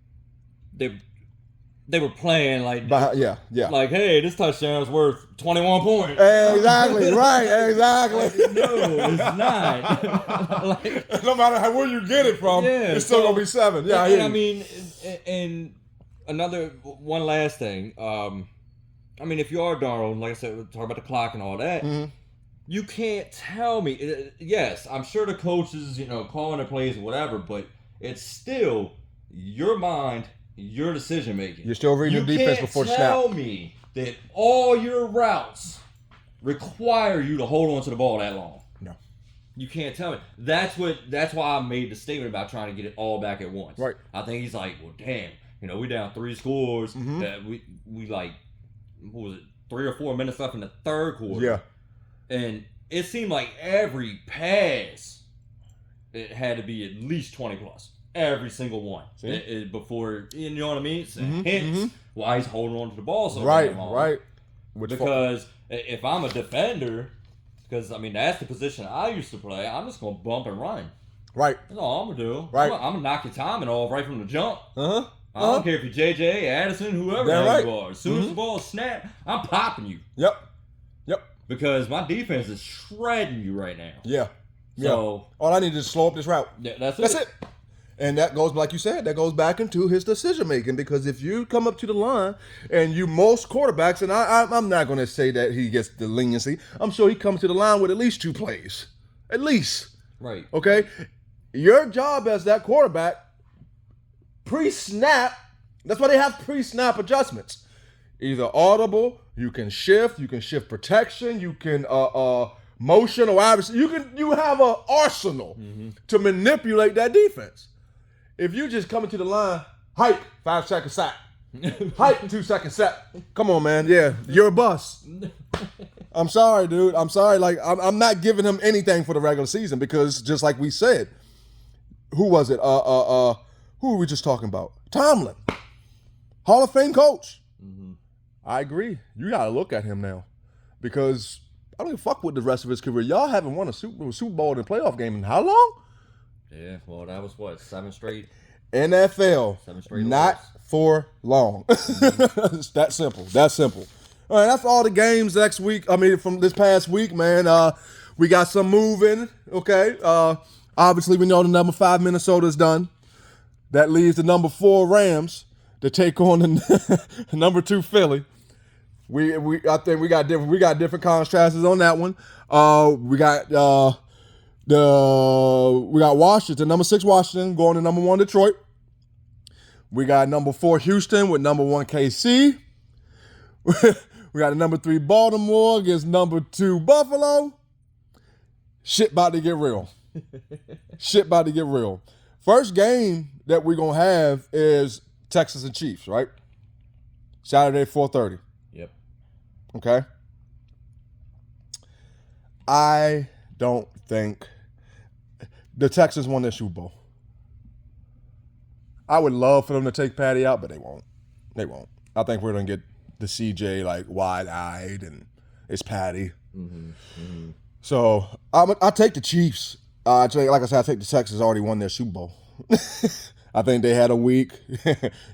they were playing like, like, hey, this touchdown's worth 21 points. Exactly, right, exactly. No, it's not. Like, no matter where you get it from, it's still gonna be 7. Yeah, I mean, and one last thing. I mean, if you are Darnold, like I said, we're talking about the clock and all that. You can't tell me. Yes, I'm sure the coaches, calling the plays or whatever, but it's still your mind. Your decision making. You're still reading the defense before the snap. You can't tell me that all your routes require you to hold on to the ball that long. No. You can't tell me. That's why I made the statement about trying to get it all back at once. Right. I think he's like, well, damn, we down 3 scores. We like, what was it, 3 or 4 minutes left in the third quarter. Yeah. And it seemed like every pass, it had to be at least 20 plus. Every single one. Before, you know what I mean? Hence why he's holding on to the ball so Right, long. right. Because if I'm a defender, because, I mean, that's the position I used to play, I'm just going to bump and run. Right. That's all I'm going to do. Right. I'm going to knock your timing off right from the jump. Uh-huh. I don't care if you're JJ, Addison, whoever Damn right. you are. As soon as the ball snaps, I'm popping you. Yep. Because my defense is shredding you right now. Yeah. So all I need is to slow up this route. That's it. And that goes, like you said, that goes back into his decision making. Because if you come up to the line and most quarterbacks, and I'm not going to say that he gets the leniency. I'm sure he comes to the line with at least 2 plays, at least. Right. Okay. Your job as that quarterback, pre-snap. That's why they have pre-snap adjustments. Either audible, you can shift protection, you can motion or obviously you have an arsenal to manipulate that defense. If you just come into the line, hike, 5-second sack. Hike, 2-second sack. Come on, man. Yeah, you're a bust. I'm sorry, dude. I'm sorry. Like I'm not giving him anything for the regular season because just like we said, who was it? Who were we just talking about? Tomlin, Hall of Fame coach. I agree. You got to look at him now because I don't give a fuck with the rest of his career. Y'all haven't won a Super Bowl in a playoff game in how long? Yeah, well, that was what, 7 straight? NFL. 7 straight Not losses. for long. It's that simple. That simple. All right, that's all the games next week. I mean, from this past week, man. We got some moving. Okay. Obviously, we know the number 5 Minnesota's done. That leaves the number 4 Rams to take on the number 2 Philly. I think we got different contrasts on that one. We got Washington, number 6 Washington going to number 1 Detroit. We got number 4 Houston with number 1 KC. We got a number 3 Baltimore against number 2 Buffalo. Shit about to get real. First game that we're gonna have is Texans and Chiefs, right? Saturday, 4:30. Yep. Okay. I don't think the Texans won their Super Bowl. I would love for them to take Patty out, but they won't. I think we're going to get the CJ like wide-eyed and it's Patty. So I take the Chiefs. Like I said, I think the Texans already won their Super Bowl. I think they had a week.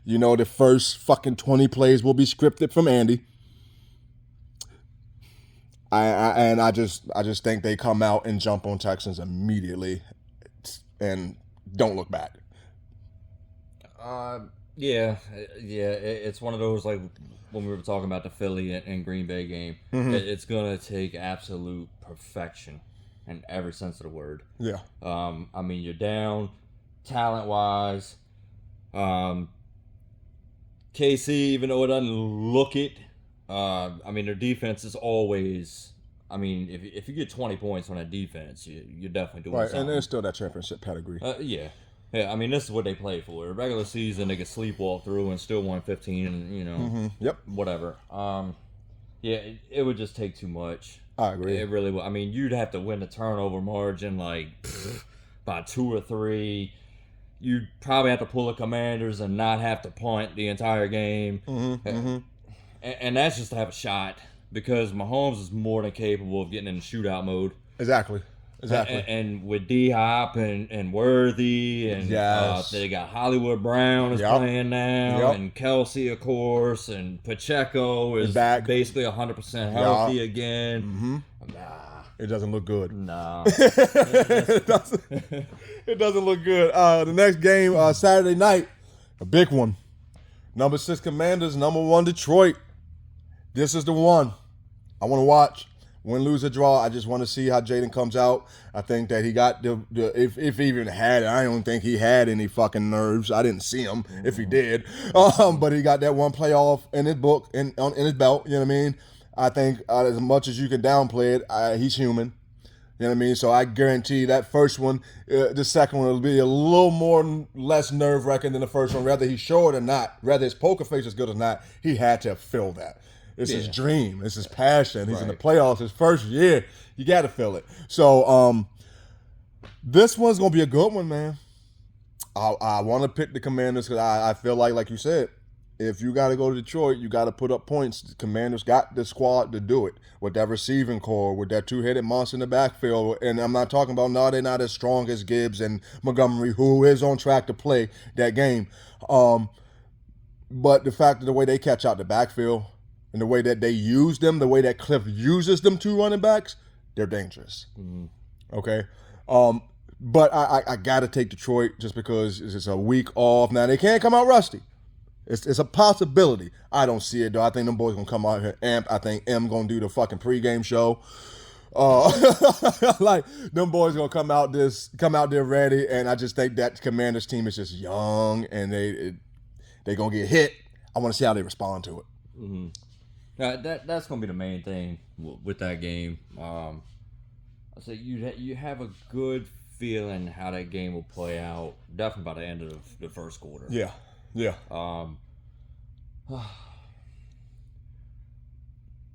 The first fucking 20 plays will be scripted from Andy. I just think they come out and jump on Texans immediately and don't look back. Yeah. It's one of those, like when we were talking about the Philly and Green Bay game. It's gonna take absolute perfection in every sense of the word. Yeah. I mean, you're down talent wise. KC, even though it doesn't look it, I mean, their defense is always. I mean, if you get 20 points on that defense, you're definitely doing right, something. and there's still that championship pedigree. Yeah. I mean, this is what they play for. Regular season, they could sleepwalk through and still won 15, and Yep. whatever. It would just take too much. I agree. It really would. I mean, you'd have to win the turnover margin like by 2 or 3. You'd probably have to pull the Commanders and not have to punt the entire game. And that's just to have a shot because Mahomes is more than capable of getting in the shootout mode. Exactly. And with D-Hop and Worthy and yes. They got Hollywood Brown is playing now and Kelsey, of course, and Pacheco is back. Basically 100% healthy again. Nah. It doesn't look good. Nah. It doesn't look good. The next game, Saturday night, a big one. Number 6 Commanders, number 1 Detroit. This is the one I want to watch. Win, lose, or draw, I just want to see how Jaden comes out. I think that he got if he even had it, I don't think he had any fucking nerves. I didn't see him if he did. But he got that one playoff in his book, in his belt, you know what I mean? I think as much as you can downplay it, he's human. You know what I mean? So I guarantee that first one, the second one will be a little more less nerve-wracking than the first one. Whether he's short or not, whether his poker face is good or not, he had to feel that. It's his dream. It's his passion. He's in the playoffs his first year. You got to feel it. So this one's going to be a good one, man. I want to pick the Commanders because I feel like you said, if you got to go to Detroit, you got to put up points. The Commanders got the squad to do it with that receiving core, with that two-headed monster in the backfield. And I'm not talking about, no, they're not as strong as Gibbs and Montgomery, who is on track to play that game. But the fact of the way they catch out the backfield and the way that they use them, the way that Cliff uses them two running backs, they're dangerous. Mm-hmm. Okay? But I got to take Detroit just because it's a week off. Now, they can't come out rusty. It's a possibility. I don't see it, though. I think them boys going to come out here amped. I think M going to do the fucking pregame show. Like, them boys going to come out there ready, and I just think that Commanders team is just young, and they going to get hit. I want to see how they respond to it. Mm-hmm. That's going to be the main thing with that game. I say you have a good feeling how that game will play out, definitely by the end of the first quarter. Yeah.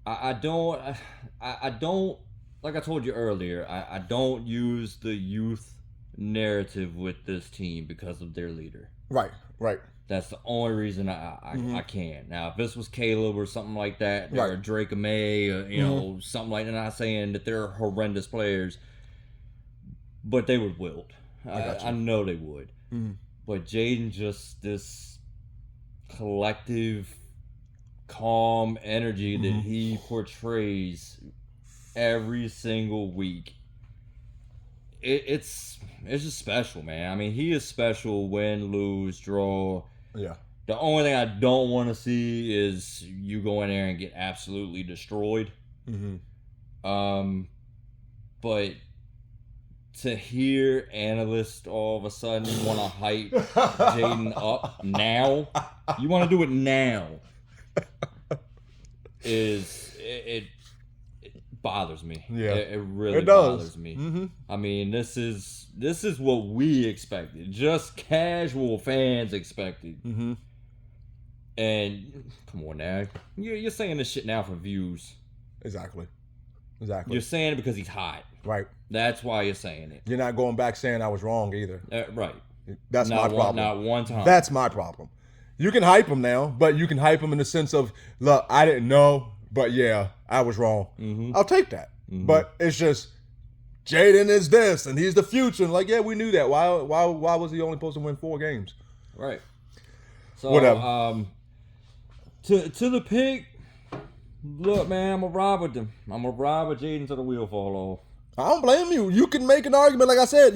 I don't like I told you earlier, I don't use the youth narrative with this team because of their leader. Right. That's the only reason I can't. Now, if this was Caleb or something like that, right, or Drake May, or, you know, something like that, I'm not saying that they're horrendous players, but they would wilt. I know they would. Mm-hmm. But Jaden, just this collective, calm energy that he portrays every single week. It's just special, man. I mean, he is special. Win, lose, draw. Yeah. The only thing I don't want to see is you go in there and get absolutely destroyed. Mm-hmm. But to hear analysts all of a sudden want to hype Jaden up now, you want to do it now, it bothers me. Yeah, it really bothers me. Mm-hmm. I mean, this is what we expected, just casual fans expected. Mm-hmm. And come on now, you're saying this shit now for views. Exactly. You're saying it because he's hot. Right. That's why you're saying it. You're not going back saying I was wrong either. Right. That's my problem. Not one time. That's my problem. You can hype him now, but you can hype him in the sense of, look, I didn't know, but yeah, I was wrong. Mm-hmm. I'll take that. Mm-hmm. But it's just, Jaden is this, and he's the future. And like, yeah, we knew that. Why was he only supposed to win 4 games? Right. So, whatever. To the pick, look, man, I'm going to ride with them. I'm going to ride with Jaden till the wheel fall off. I don't blame you. You can make an argument, like I said.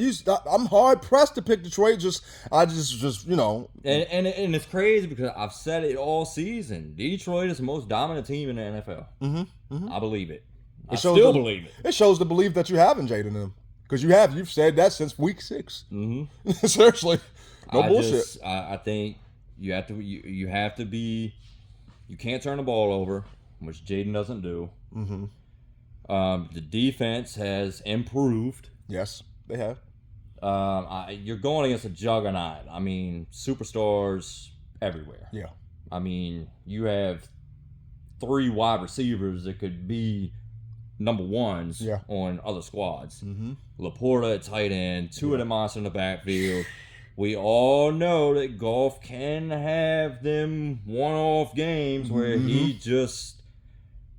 I'm hard pressed to pick Detroit. I just you know. And it's crazy because I've said it all season. Detroit is the most dominant team in the NFL. Mm-hmm. Mm-hmm. I believe it. I still believe it. It shows the belief that you have in Jaden them, because you've said that since week 6. Mm-hmm. Seriously, no bullshit. I think you have to be. You can't turn the ball over, which Jaden doesn't do. Mm-hmm. The defense has improved. Yes, they have. You're going against a juggernaut. I mean, superstars everywhere. Yeah. I mean, you have 3 wide receivers that could be number ones on other squads. Mm-hmm. Laporta at tight end, 2 of them monsters in the backfield. We all know that Goff can have them one-off games where he just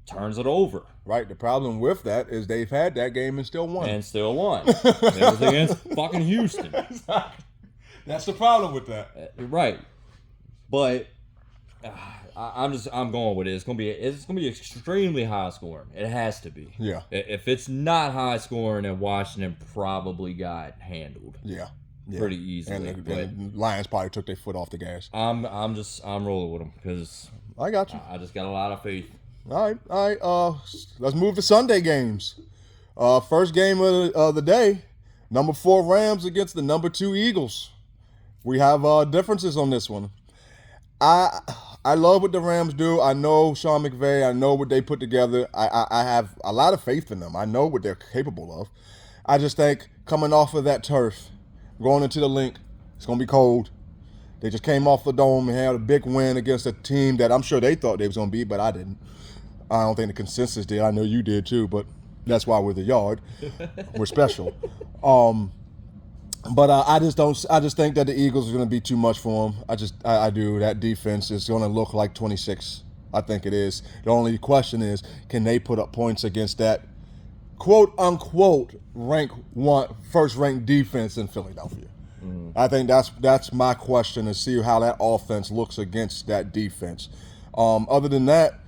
turns it over. Right. The problem with that is they've had that game and still won. It was against fucking Houston. That's the problem with that. Right. But I'm going with it. It's gonna be extremely high scoring. It has to be. Yeah. If it's not high scoring, then Washington probably got handled. Yeah. Pretty easily. And the Lions probably took their foot off the gas. I'm rolling with them because I got you. I just got a lot of faith. All right. Let's move to Sunday games. First game of the day, number 4 Rams against the number 2 Eagles. We have differences on this one. I love what the Rams do. I know Sean McVay. I know what they put together. I have a lot of faith in them. I know what they're capable of. I just think coming off of that turf, going into the link, it's going to be cold. They just came off the dome and had a big win against a team that I'm sure they thought they was going to beat, but I didn't. I don't think the consensus did. I know you did too, but that's why we're the Yard. We're special. But I just don't. I just think that the Eagles are going to be too much for them. I do. That defense is going to look like 26. I think it is. The only question is, can they put up points against that quote unquote first ranked defense in Philadelphia? I think that's my question, to see how that offense looks against that defense. Other than that,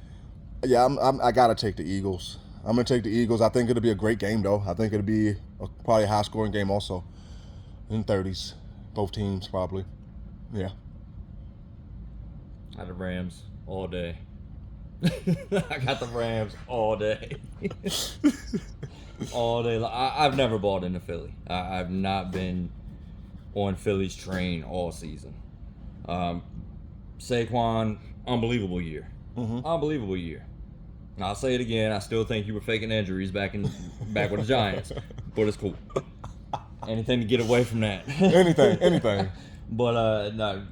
yeah, I got to take the Eagles. I'm going to take the Eagles. I think it'll be a great game, though. I think it'll be probably a high-scoring game also. In 30s. Both teams, probably. Yeah. I got the Rams all day. I got the Rams all day. All day. I've never bought into Philly. I've not been on Philly's train all season. Saquon, unbelievable year. Unbelievable year. And I'll say it again. I still think you were faking injuries back with the Giants, but it's cool. Anything to get away from that. Anything. But no.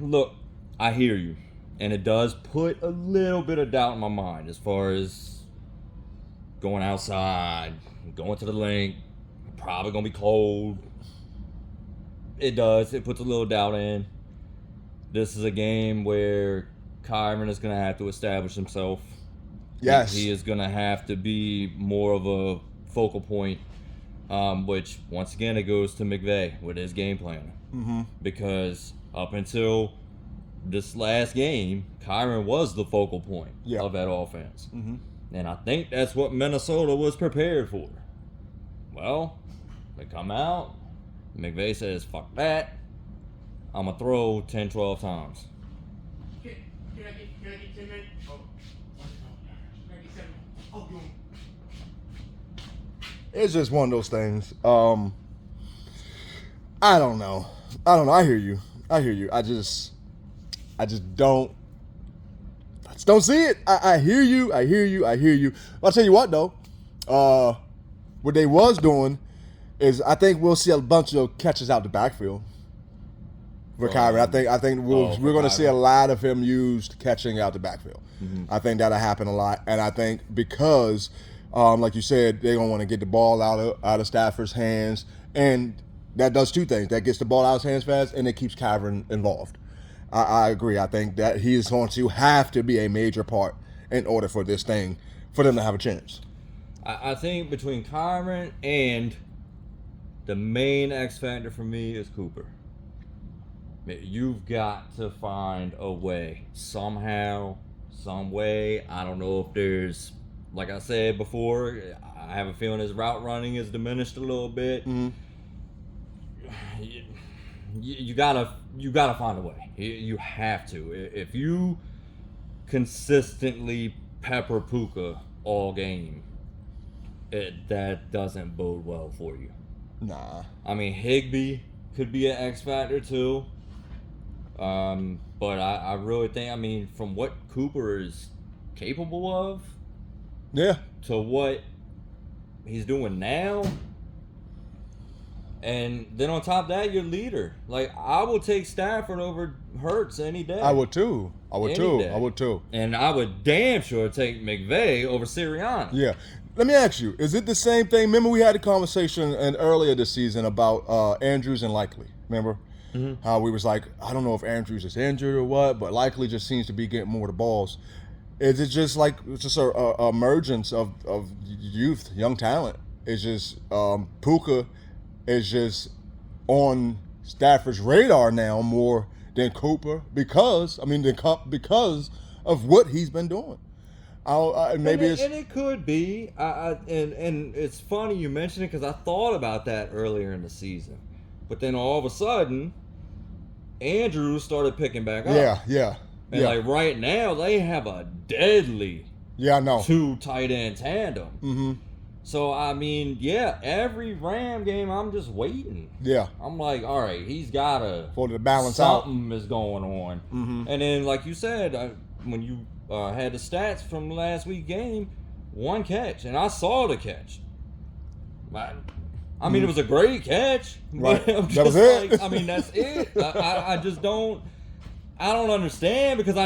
Look, I hear you, and it does put a little bit of doubt in my mind as far as going outside, going to the link. Probably gonna be cold. It does. It puts a little doubt in. This is a game where Kyron is gonna have to establish himself. Yes. He is gonna have to be more of a focal point. Which, once again, it goes to McVay with his game plan. Because up until this last game, Kyron was the focal point of that offense. And I think that's what Minnesota was prepared for. Well, they come out, McVay says, fuck that, I'm going to throw 10, 12 times. Can I get 10 minutes? Oh, can I get 7? Oh, you want It's just one of those things. I don't know. I hear you. I just don't see it. I hear you. I'll tell you what though. What they was doing is, I think we'll see a bunch of catches out the backfield for Kyron. I think we're going to see a lot of him used catching out the backfield. I think that'll happen a lot, and I think because, like you said, they're gonna want to get the ball out of Stafford's hands, and that does two things: that gets the ball out of his hands fast, and it keeps Kyron involved. I agree. I think that he is going to have to be a major part in order for this thing, for them to have a chance. I think between Kyron and the main X factor for me is Cooper. You've got to find a way, somehow, some way. I don't know if there's, like I said before, I have a feeling his route running is diminished a little bit. You gotta find a way. You have to. If you consistently pepper Puka all game, that doesn't bode well for you. Nah. I mean, Higbee could be an X factor too. But I really think, I mean, from what Cooper is capable of, to what he's doing now, and then on top of that, your leader. Like, I would take Stafford over Hurts any day. I would too. And I would damn sure take McVay over Sirianni. Yeah. Let me ask you, is it the same thing? Remember we had a conversation earlier this season about Andrews and Likely, remember? How we was like, I don't know if Andrews is injured or what, but Likely just seems to be getting more of the balls. Is it just like, it's just a emergence of youth, young talent? It's just Puka is just on Stafford's radar now more than Cooper because of what he's been doing. And it could be. And it's funny you mentioned it because I thought about that earlier in the season. But then all of a sudden, Andrews started picking back up. Yeah. And like right now, they have a deadly I know. 2 tight end tandem. So I mean, yeah, every Ram game, I'm just waiting. Yeah. I'm like, all right, he's gotta For it to balance out. something is going on. And then, like you said, when you had the stats from last week's game, 1 catch, and I saw the catch. I mean, it was a great catch. Right. But I'm That just was it. like, I mean, that's it. I just don't. I don't understand because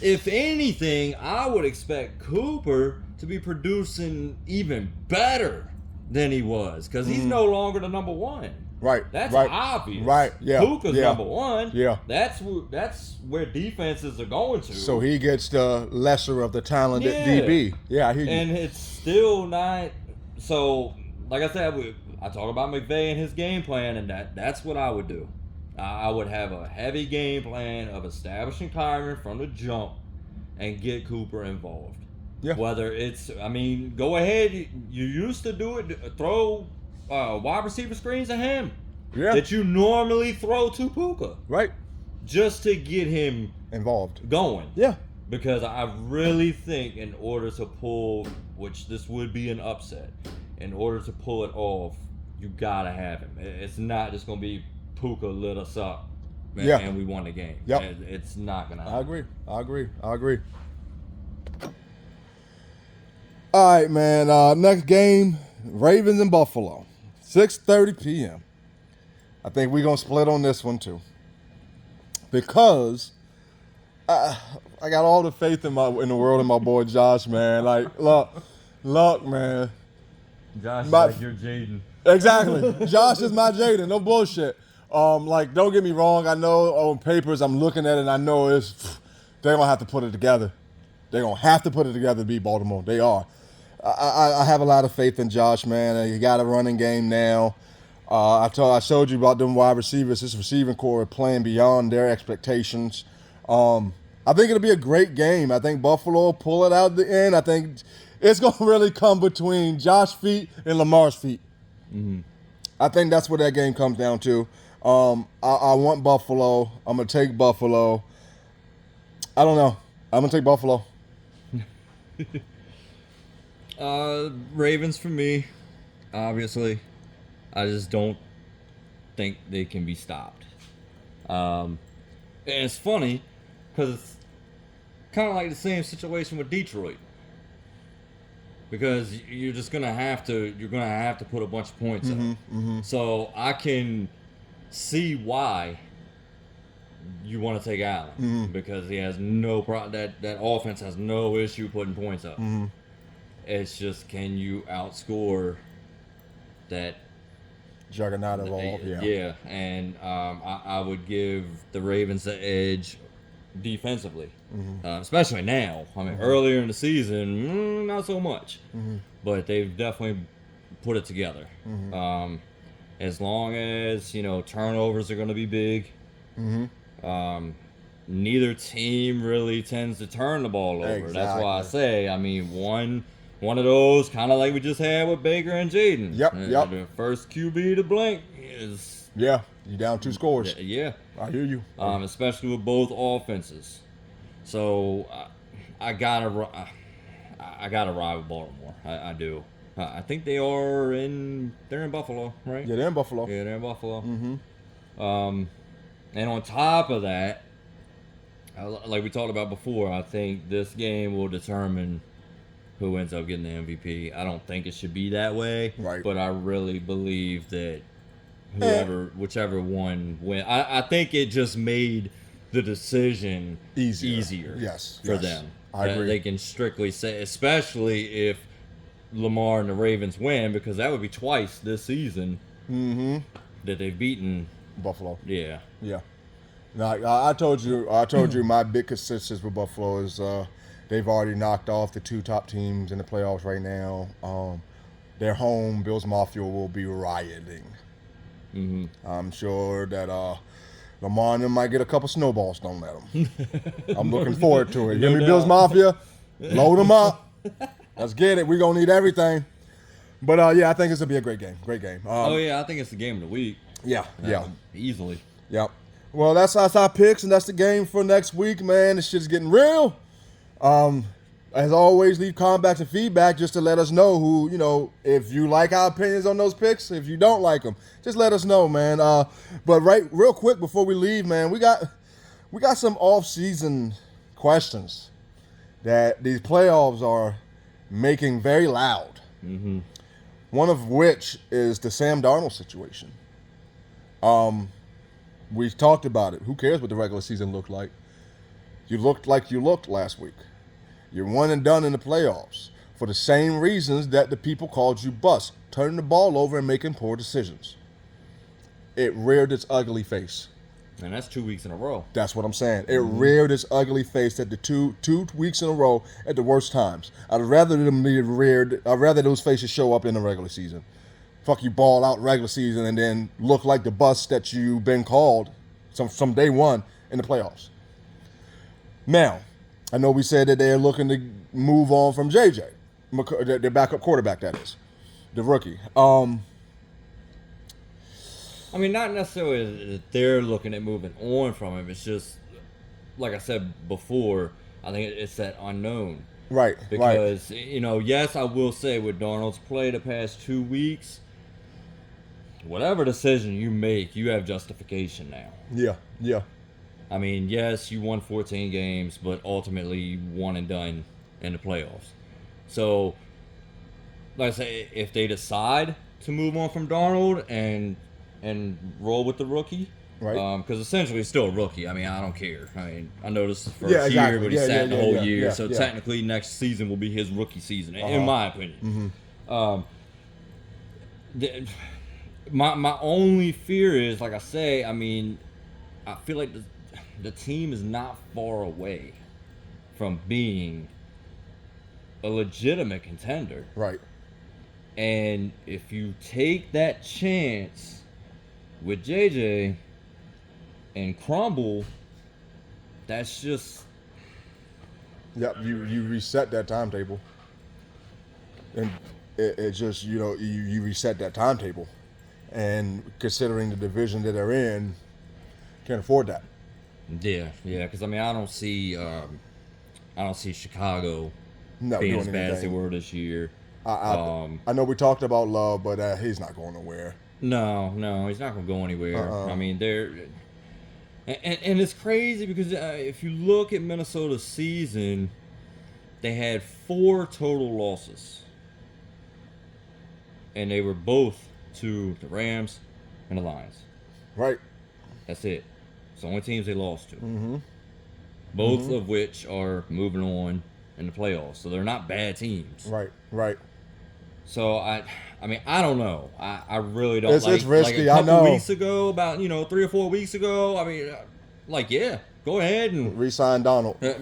if anything, I would expect Cooper to be producing even better than he was because he's no longer the number one. Right. That's right. obvious. Right. Yeah. Puka's yeah. number one. Yeah. That's where defenses are going to. So he gets the lesser of the talented Yeah. DB. Yeah, I hear you. And it's still not. So, like I said, I talk about McVay and his game plan, and that's what I would do. I would have a heavy game plan of establishing Kyron from the jump and get Cooper involved. Yeah. Whether it's, I mean, go ahead. You used to do it, throw wide receiver screens at him Yeah. that you normally throw to Puka Right. just to get him Involved. going. Yeah. Because I really think in order to pull, which this would be an upset, in order to pull it off, you gotta have him. It's not just gonna be Puka lit us up, and, Yeah. and we won the game. Yep. It's not gonna happen. I agree. All right, man. Next game, Ravens and Buffalo, 6:30 p.m. I think we're gonna split on this one too, because I got all the faith in the world in my boy Josh, man. Like, look, man. Josh, My- you're Jaden. Exactly. Josh is my Jaden. No bullshit. Like, don't get me wrong. I know on papers I'm looking at it and I know they're going to have to put it together. They're going to have to put it together to beat Baltimore. They are. I have a lot of faith in Josh, man. He got a running game now. I showed you about them wide receivers. This receiving core are playing beyond their expectations. I think it'll be a great game. I think Buffalo will pull it out at the end. I think it's going to really come between Josh's feet and Lamar's feet. I think that's what that game comes down to. I want Buffalo. I'm going to take Buffalo. I don't know. I'm going to take Buffalo. Ravens for me, obviously. I just don't think they can be stopped. And it's funny because it's kind of like the same situation with Detroit. Because you're just gonna have to put a bunch of points up. So I can see why you want to take Allen because he has no that offense has no issue putting points up. It's just, can you outscore that Juggernaut of all. Yeah, and I would give the Ravens the edge defensively, especially now. I mean, earlier in the season, not so much, but they've definitely put it together. As long as turnovers are going to be big. Neither team really tends to turn the ball over. That's why I say, I mean, one of those, kind of like we just had with Baker and Jaden. Yep. The first QB to blink is... Yeah, you down 2 scores. Yeah. I hear you. Especially with both offenses. So I gotta ride with Baltimore. I do. I think they're in Buffalo, right? Yeah, they're in Buffalo. Yeah, they're in Buffalo. And on top of that, like we talked about before, I think this game will determine who ends up getting the MVP. I don't think it should be that way. Right. But I really believe that whichever one win. I think it just made the decision easier Yes, for yes. them. I agree. They can strictly say, especially if Lamar and the Ravens win, because that would be twice this season that they've beaten Buffalo. Yeah. Yeah. Now, I told you my big consensus with Buffalo is they've already knocked off the 2 top teams in the playoffs right now. They're home. Bills Mafia will be rioting. I'm sure that Lamar and them might get a couple snowballs thrown at them. I'm looking forward to it. You hear me, Bills Mafia? Load them up. Let's get it. We're going to need everything. But, yeah, I think it's going to be a great game. Great game. I think it's the game of the week. Yeah. Easily. Yep. Well, that's our picks, and that's the game for next week, man. This shit's getting real. As always, leave comments and feedback just to let us know who, if you like our opinions on those picks, if you don't like them, just let us know, man. But real quick before we leave, man, we got some off-season questions that these playoffs are making very loud. Mm-hmm. One of which is the Sam Darnold situation. We talked about it. Who cares what the regular season looked like? You looked like you looked last week. You're one and done in the playoffs for the same reasons that the people called you bust, turning the ball over and making poor decisions. It reared its ugly face. And that's 2 weeks in a row. That's what I'm saying. It reared its ugly face at the two weeks in a row at the worst times. I'd rather those faces show up in the regular season. Fuck, you ball out regular season and then look like the bust that you've been called from day one in the playoffs. Now, I know we said that they're looking to move on from JJ, their backup quarterback, that is, the rookie. I mean, not necessarily that they're looking at moving on from him. It's just, like I said before, I think it's that unknown. Right, Because, yes, I will say with Darnold's play the past 2 weeks, whatever decision you make, you have justification now. Yeah. I mean, yes, you won 14 games, but ultimately you won and done in the playoffs. So, like I say, if they decide to move on from Darnold and roll with the rookie, right? Because essentially it's still a rookie. I mean, I don't care. I mean, I know this is the first Yeah, exactly. year, but he Yeah, sat the whole yeah, year. yeah, So yeah. technically next season will be his rookie season, in my opinion. My only fear is, like I say, I mean, I feel like the team is not far away from being a legitimate contender. Right. And if you take that chance with JJ and crumble, that's just... Yep, you reset that timetable. And it just, you reset that timetable. And considering the division that they're in, can't afford that. Yeah, because I mean, I don't see Chicago being doing as bad as they anything. were this year. I know we talked about Love, but he's not going nowhere. No, he's not going to go anywhere. I mean, and it's crazy because if you look at Minnesota's season, they had 4 total losses, and they were both to the Rams and the Lions. Right. That's it. It's the only teams they lost to. Mm-hmm. Both of which are moving on in the playoffs, so they're not bad teams. Right. So I mean, I don't know. I really don't. It's risky. Like a couple I know. weeks ago, about 3 or 4 weeks ago. I mean, yeah, go ahead and Re-sign Donald. yeah.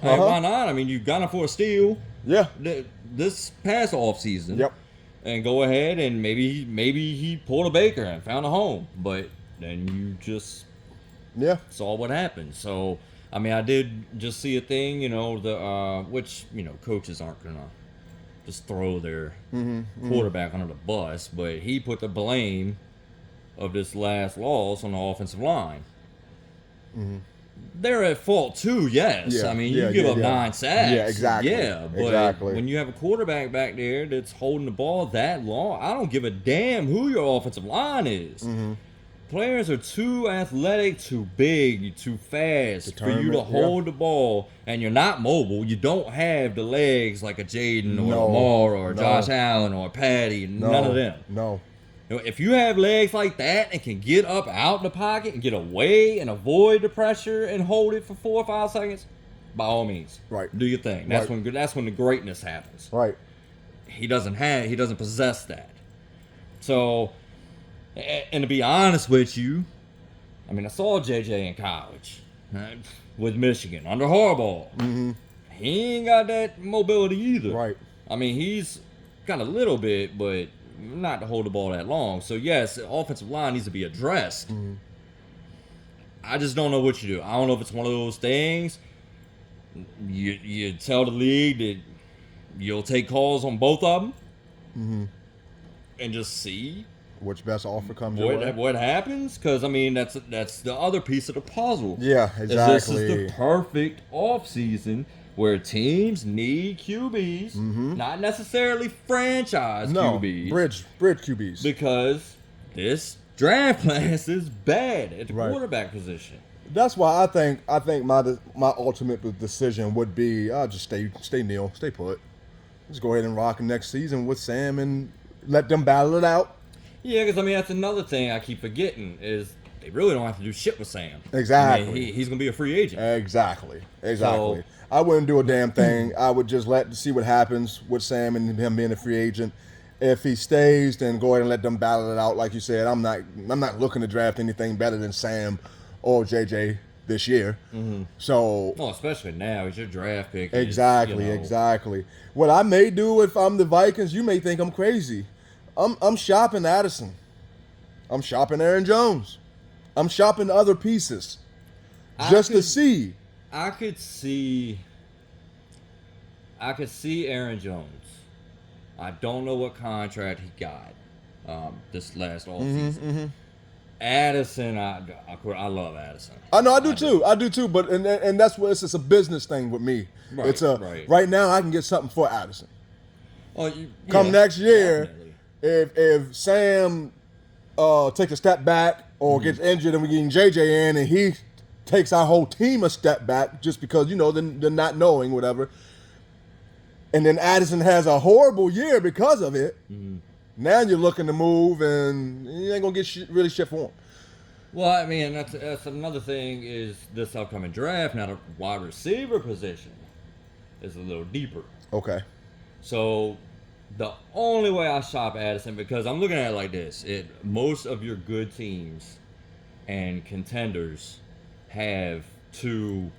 Hey, why not? I mean, you got him for a steal. Yeah. This past off season. Yep. And go ahead and maybe he pulled a Baker and found a home, but then you just saw what happened. So I mean, I did just see a thing, which coaches aren't gonna just throw their quarterback under the bus, but he put the blame of this last loss on the offensive line. They're at fault too, yes. Yeah, I mean, you give up 9 sacks. Yeah, exactly. Yeah, but Exactly. when you have a quarterback back there that's holding the ball that long, I don't give a damn who your offensive line is. Players are too athletic, too big, too fast for you to hold the ball, and you're not mobile. You don't have the legs like a Jaden or Lamar or Josh Allen or Patty. None of them. No. If you have legs like that and can get up out the pocket and get away and avoid the pressure and hold it for 4 or 5 seconds, by all means, Right. do your thing. That's when the greatness happens. Right. He doesn't possess that. So, and to be honest with you, I mean, I saw JJ in college with Michigan under Harbaugh. He ain't got that mobility either. Right. I mean, he's got a little bit, but not to hold the ball that long. So yes, the offensive line needs to be addressed. I just don't know what you do. I don't know if it's one of those things. You tell the league that you'll take calls on both of them, and just see Which best offer comes your way? what happens. Because I mean, that's the other piece of the puzzle. Yeah, Is exactly. This is the perfect off season where teams need QBs, not necessarily franchise No, QBs, bridge QBs. because this draft class is bad at the Right. quarterback position. That's why I think my ultimate decision would be just stay nil, stay put. Just go ahead and rock next season with Sam and let them battle it out. Yeah, because I mean that's another thing I keep forgetting is they really don't have to do shit with Sam. Exactly. I mean, he's gonna be a free agent. Exactly. So- I wouldn't do a damn thing. I would just see what happens with Sam and him being a free agent. If he stays, then go ahead and let them battle it out. Like you said, I'm not looking to draft anything better than Sam or JJ this year. So Well, especially now, he's your draft pick. is, exactly, you know, exactly. What I may do if I'm the Vikings, you may think I'm crazy. I'm shopping Addison. I'm shopping Aaron Jones. I'm shopping other pieces just to see. I could see Aaron Jones. I don't know what contract he got this last offseason. Addison, I love Addison. I know, I do too. But and that's what it's a business thing with me. Right, It's right. right now I can get something for Addison. Oh, Come next year, definitely. if Sam takes a step back or gets injured and we get JJ in and he takes our whole team a step back just because they're not knowing whatever, and then Addison has a horrible year because of it. Now you're looking to move and you ain't gonna get really shit for him. Well, I mean, that's another thing is this upcoming draft. Now the wide receiver position is a little deeper. Okay. So the only way I shop Addison, because I'm looking at it like this: most of your good teams and contenders have two,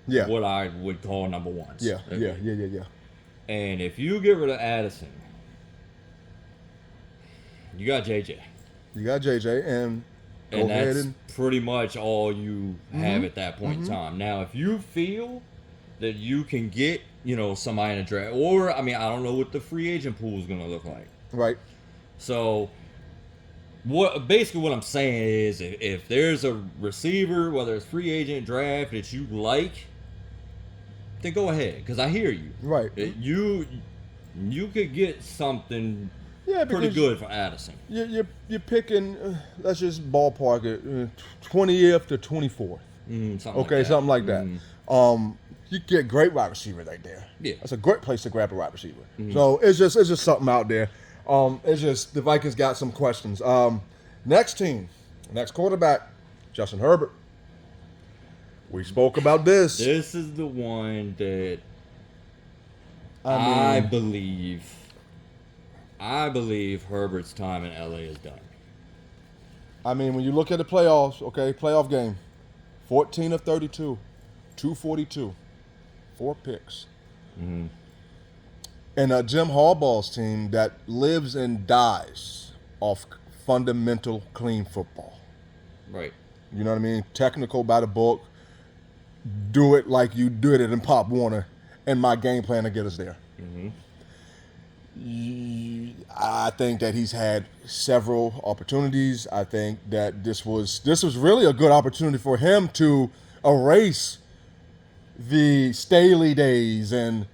Yeah. what I would call number ones. Yeah. Okay? Yeah. And if you get rid of Addison, you got JJ. You got JJ and go And ahead that's and pretty much all you have at that point in time. Now, if you feel that you can get, somebody in a draft, or, I mean, I don't know what the free agent pool is going to look like. right. So, what I'm saying is, if there's a receiver, whether it's free agent, draft, that you like, then go ahead, because I hear you. Right. You could get something Yeah, pretty because good for Addison. you're picking. Let's just ballpark it. 20th to 24th. Something like that. You get great wide receiver right there. Yeah. That's a great place to grab a wide receiver. So it's just something out there. It's just the Vikings got some questions. Next quarterback, Justin Herbert. We spoke about this. This is the one that I I mean- believe Herbert's time in LA is done. I mean, when you look at the playoffs, playoff game, 14 of 32, 242, 4 picks. And a Jim Harbaugh's team that lives and dies off fundamental clean football. Right. You know what I mean? Technical by the book. Do it like you did it in Pop Warner, and my game plan to get us there. I think that he's had several opportunities. I think that this was really a good opportunity for him to erase the Staley days and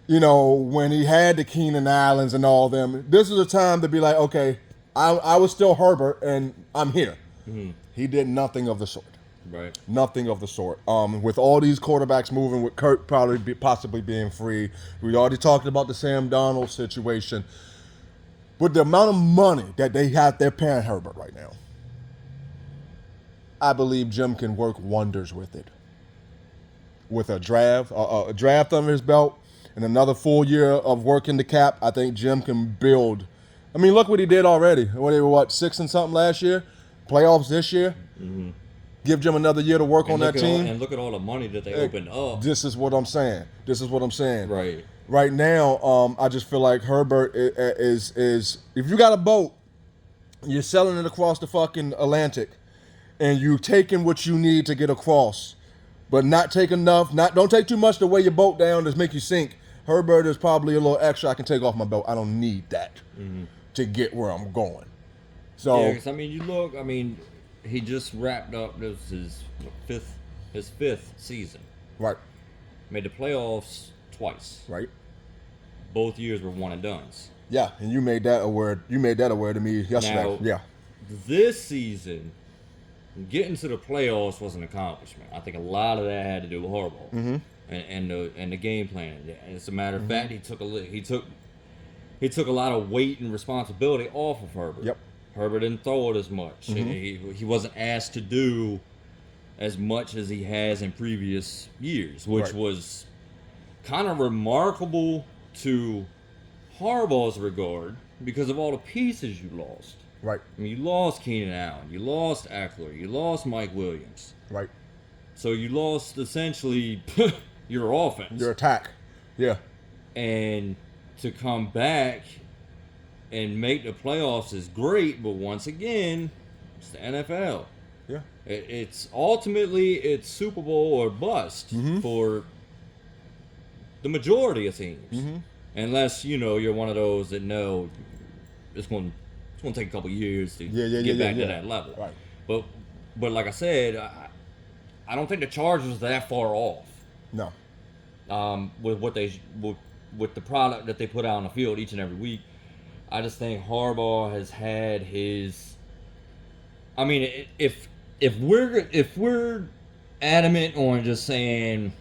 when he had the Keenan Allens and all them. This is a time to be like, okay, I was still Herbert and I'm here. He did nothing of the sort. Right. Nothing of the sort. With all these quarterbacks moving, with Kurt possibly being free, we already talked about the Sam Darnold situation. With the amount of money that they're paying Herbert right now, I believe Jim can work wonders with it. With a draft under his belt and another full year of working the cap, I think Jim can build. I mean, look what he did already. They were 6 and something last year, playoffs this year. Give Jim another year to work on that team. And look at all the money that they opened up. This is what I'm saying. Right. Right now, I just feel like Herbert is if you got a boat, you're selling it across the fucking Atlantic, and you taking what you need to get across, but not take enough. Don't take too much to weigh your boat down to make you sink. Herbert is probably a little extra I can take off my boat. I don't need that to get where I'm going. So Yeah, 'cause, he just wrapped up his fifth season. right. made the playoffs twice. Right. Both years were one and dones. Yeah, and you made that aware to me yesterday. Now, yeah. This season, getting to the playoffs was an accomplishment. I think a lot of that had to do with Harbaugh and the game plan. As a matter of fact, he took a lot of weight and responsibility off of Herbert. Yep. Herbert didn't throw it as much. He wasn't asked to do as much as he has in previous years, which Right. was kind of remarkable to Harbaugh's regard because of all the pieces you lost. Right. I mean, you lost Keenan Allen, you lost Eckler, you lost Mike Williams. Right. So you lost essentially your offense. Your attack. Yeah. And to come back and make the playoffs is great, but once again, it's the NFL. Yeah. It's ultimately Super Bowl or bust for the majority of teams, unless you're one of those that know it's going to take a couple years to get back to that level. Right. But like I said, I don't think the Chargers are that far off. No. With what with the product that they put out on the field each and every week. I just think Harbaugh has had his. I mean, if we're adamant on just saying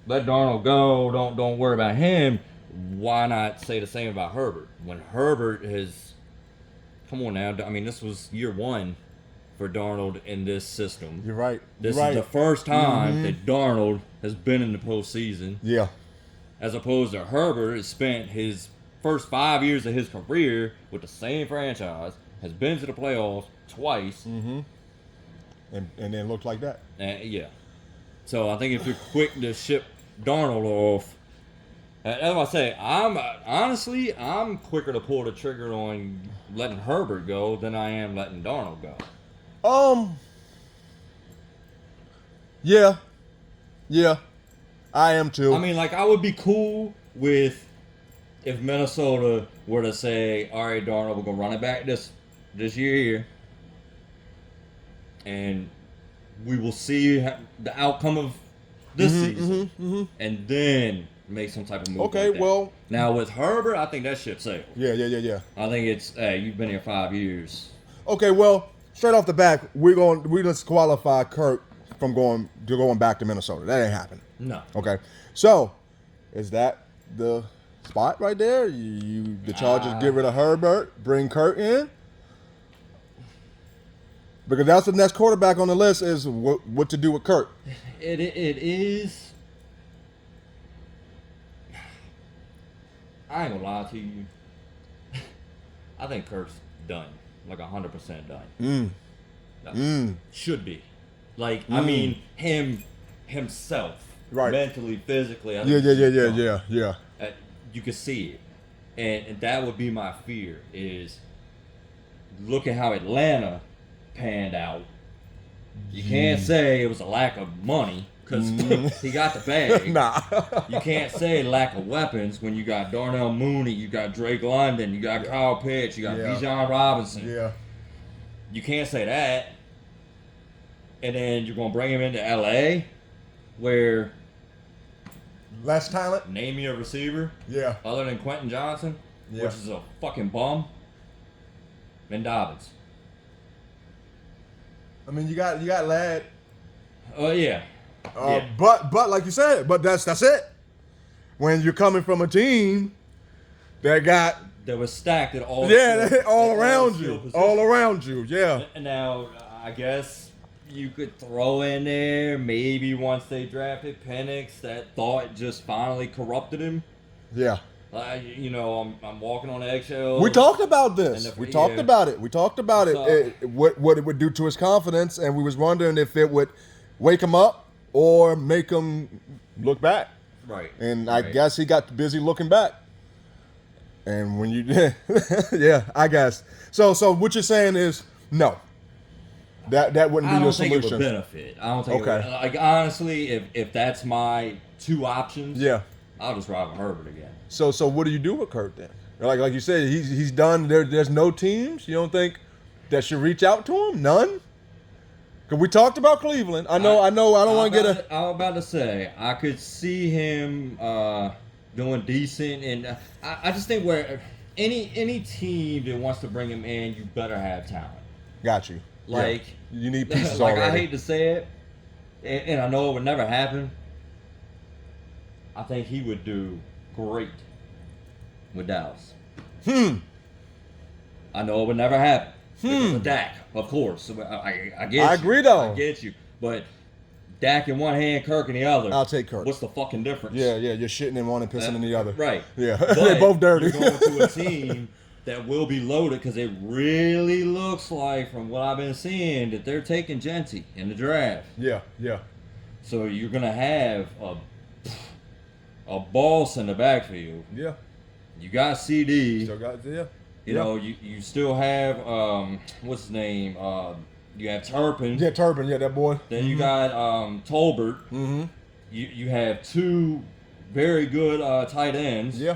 let Darnold go, don't worry about him, why not say the same about Herbert? When Herbert has, come on now, I mean this was year one for Darnold in this system. You're right. This You're right. is the first time that Darnold has been in the postseason, Yeah. as opposed to Herbert has spent his first 5 years of his career with the same franchise, has been to the playoffs twice. And then looked like that. Yeah. So I think if you're quick to ship Darnold off, as I say, I'm quicker to pull the trigger on letting Herbert go than I am letting Darnold go. Yeah. Yeah. I am too. I mean, like, I would be cool with if Minnesota were to say, all right, Darnold, we're going to run it back this year here, and we will see the outcome of this season, and then make some type of move. Okay, like that. well- now with Herbert, I think that ship sailed. Yeah. I think it's, hey, you've been here 5 years. Okay, well, straight off the back, we disqualify Kurt from going back to Minnesota. That ain't happening. No. Okay, so is that the spot right there? The Chargers get rid of Herbert, bring Kurt in, because that's the next quarterback on the list is what to do with Kurt. It is. I ain't gonna lie to you. I think Kirk's done, like 100% done. Should be, like I mean himself, Right. mentally, physically. I think he's done. Yeah. You can see it, and that would be my fear. Is look at how Atlanta panned out. You can't say it was a lack of money because he got the bag. Nah. You can't say lack of weapons when you got Darnell Mooney, you got Drake London, you got Kyle Pitts, you got Yeah. Bijan Robinson. Yeah. You can't say that. And then you're going to bring him into LA where Less talent. name me a receiver Yeah. other than Quentin Johnson, Yeah. which is a fucking bum, and Dobbins. I mean, you got Ladd. Oh, yeah. Yeah. But like you said, but that's it. When you're coming from a team that got That was stacked at all. all at around skill you, positions. all around you, yeah. And now, I guess you could throw in there maybe once they drafted Penix, that thought just finally corrupted him. Yeah. I'm walking on eggshells. We talked about this. And We talked yeah. about it. We talked about So- it. What it would do to his confidence, and we was wondering if it would wake him up or make him look back. Right. And I Right. guess he got busy looking back. And when you, yeah, I guess. So what you're saying is no. That wouldn't be I your don't think it would solution. benefit. I don't think. Okay. It would, like honestly, if that's my two options, Yeah. I'll just ride with Herbert again. So what do you do with Kurt then? Like you said, he's done. There's no teams. You don't think that should reach out to him? None. Cause we talked about Cleveland. I know. I don't want to get a. I was about to say I could see him doing decent, and I just think where any team that wants to bring him in, you better have talent. Got you. Like Yeah. You need pieces like already. I hate to say it, and I know it would never happen. I think he would do great with Dallas. I know it would never happen. Because of Dak, of course. I get you. I agree, though. I get you. But Dak in one hand, Kirk in the other. I'll take Kirk. What's the fucking difference? Yeah, you're shitting in one and pissing in the other. Right. Yeah, But they're both dirty. You're going to a team that will be loaded because it really looks like, from what I've been seeing, that they're taking Genty in the draft. yeah. So you're going to have a boss in the backfield. Yeah. You got CD. Still got You know, you still have what's his name? You have Turpin. Yeah, Turpin. Yeah, that boy. Then you got Tolbert. Mm-hmm. You have two very good tight ends. Yeah.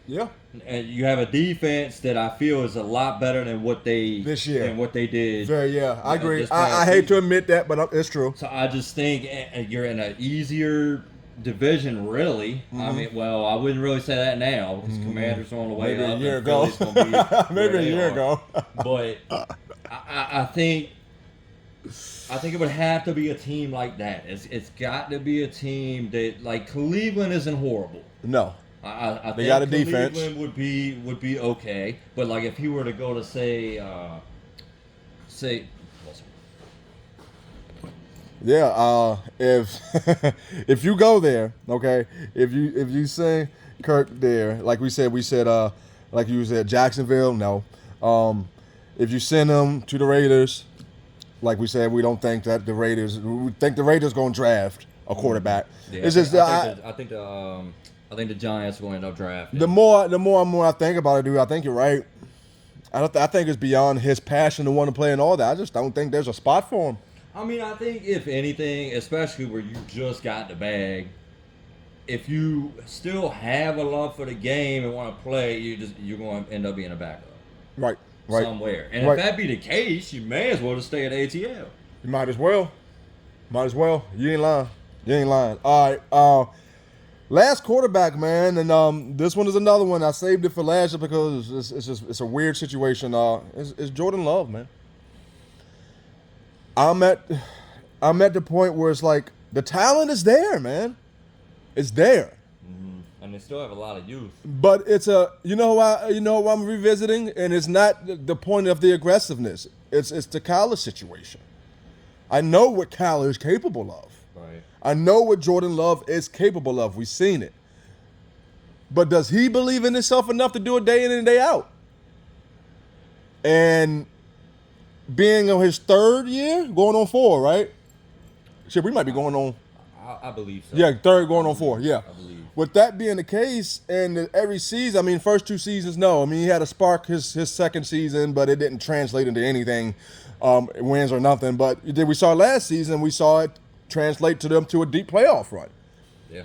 Yeah. And you have a defense that I feel is a lot better than what they This year. than what they did. Very. Yeah. I agree. this past I hate to season. admit that, but it's true. So I just think you're in an easier division, really. Mm-hmm. I mean, well, I wouldn't really say that now because Commanders are on the way Maybe up. a year and ago. Philly's gonna be Maybe where a they year are. ago. But I think it would have to be a team like that. It's got to be a team that, like, Cleveland isn't horrible. No. I They think got a defense. Cleveland would be okay. But like if he were to go to say Yeah, if if you go there, okay, if you send Kirk there, like we said, like you said, Jacksonville, no. If you send him to the Raiders, like we said, we think the Raiders gonna draft a quarterback. yeah, It's just I think the Giants will end up drafting. the more I think about it, dude, I think you're right. I think it's beyond his passion to want to play and all that. I just don't think there's a spot for him. I mean, I think if anything, especially where you just got the bag, if you still have a love for the game and want to play, you're going to end up being a backup Right. somewhere. And Right. if that be the case, you may as well just stay at ATL. You might as well. You ain't lying. All right. Last quarterback, man, and this one is another one. I saved it for last year because it's a weird situation. It's Jordan Love, man. I'm at the point where it's like the talent is there, man. It's there. And they still have a lot of youth. But it's you know why I'm revisiting, and it's not the point of the aggressiveness. It's the Kyler situation. I know what Kyler is capable of. Right. I know what Jordan Love is capable of. We've seen it. But does he believe in himself enough to do it day in and day out? And being on his third year, going on 4, right? Shit, we might be going on. I believe so. Yeah, third going on 4. Yeah. I believe. With that being the case, and every season, I mean, first 2 seasons, no. I mean, he had a spark his second season, but it didn't translate into anything, wins or nothing. But we saw last season, we saw it translate to them to a deep playoff run. Yeah.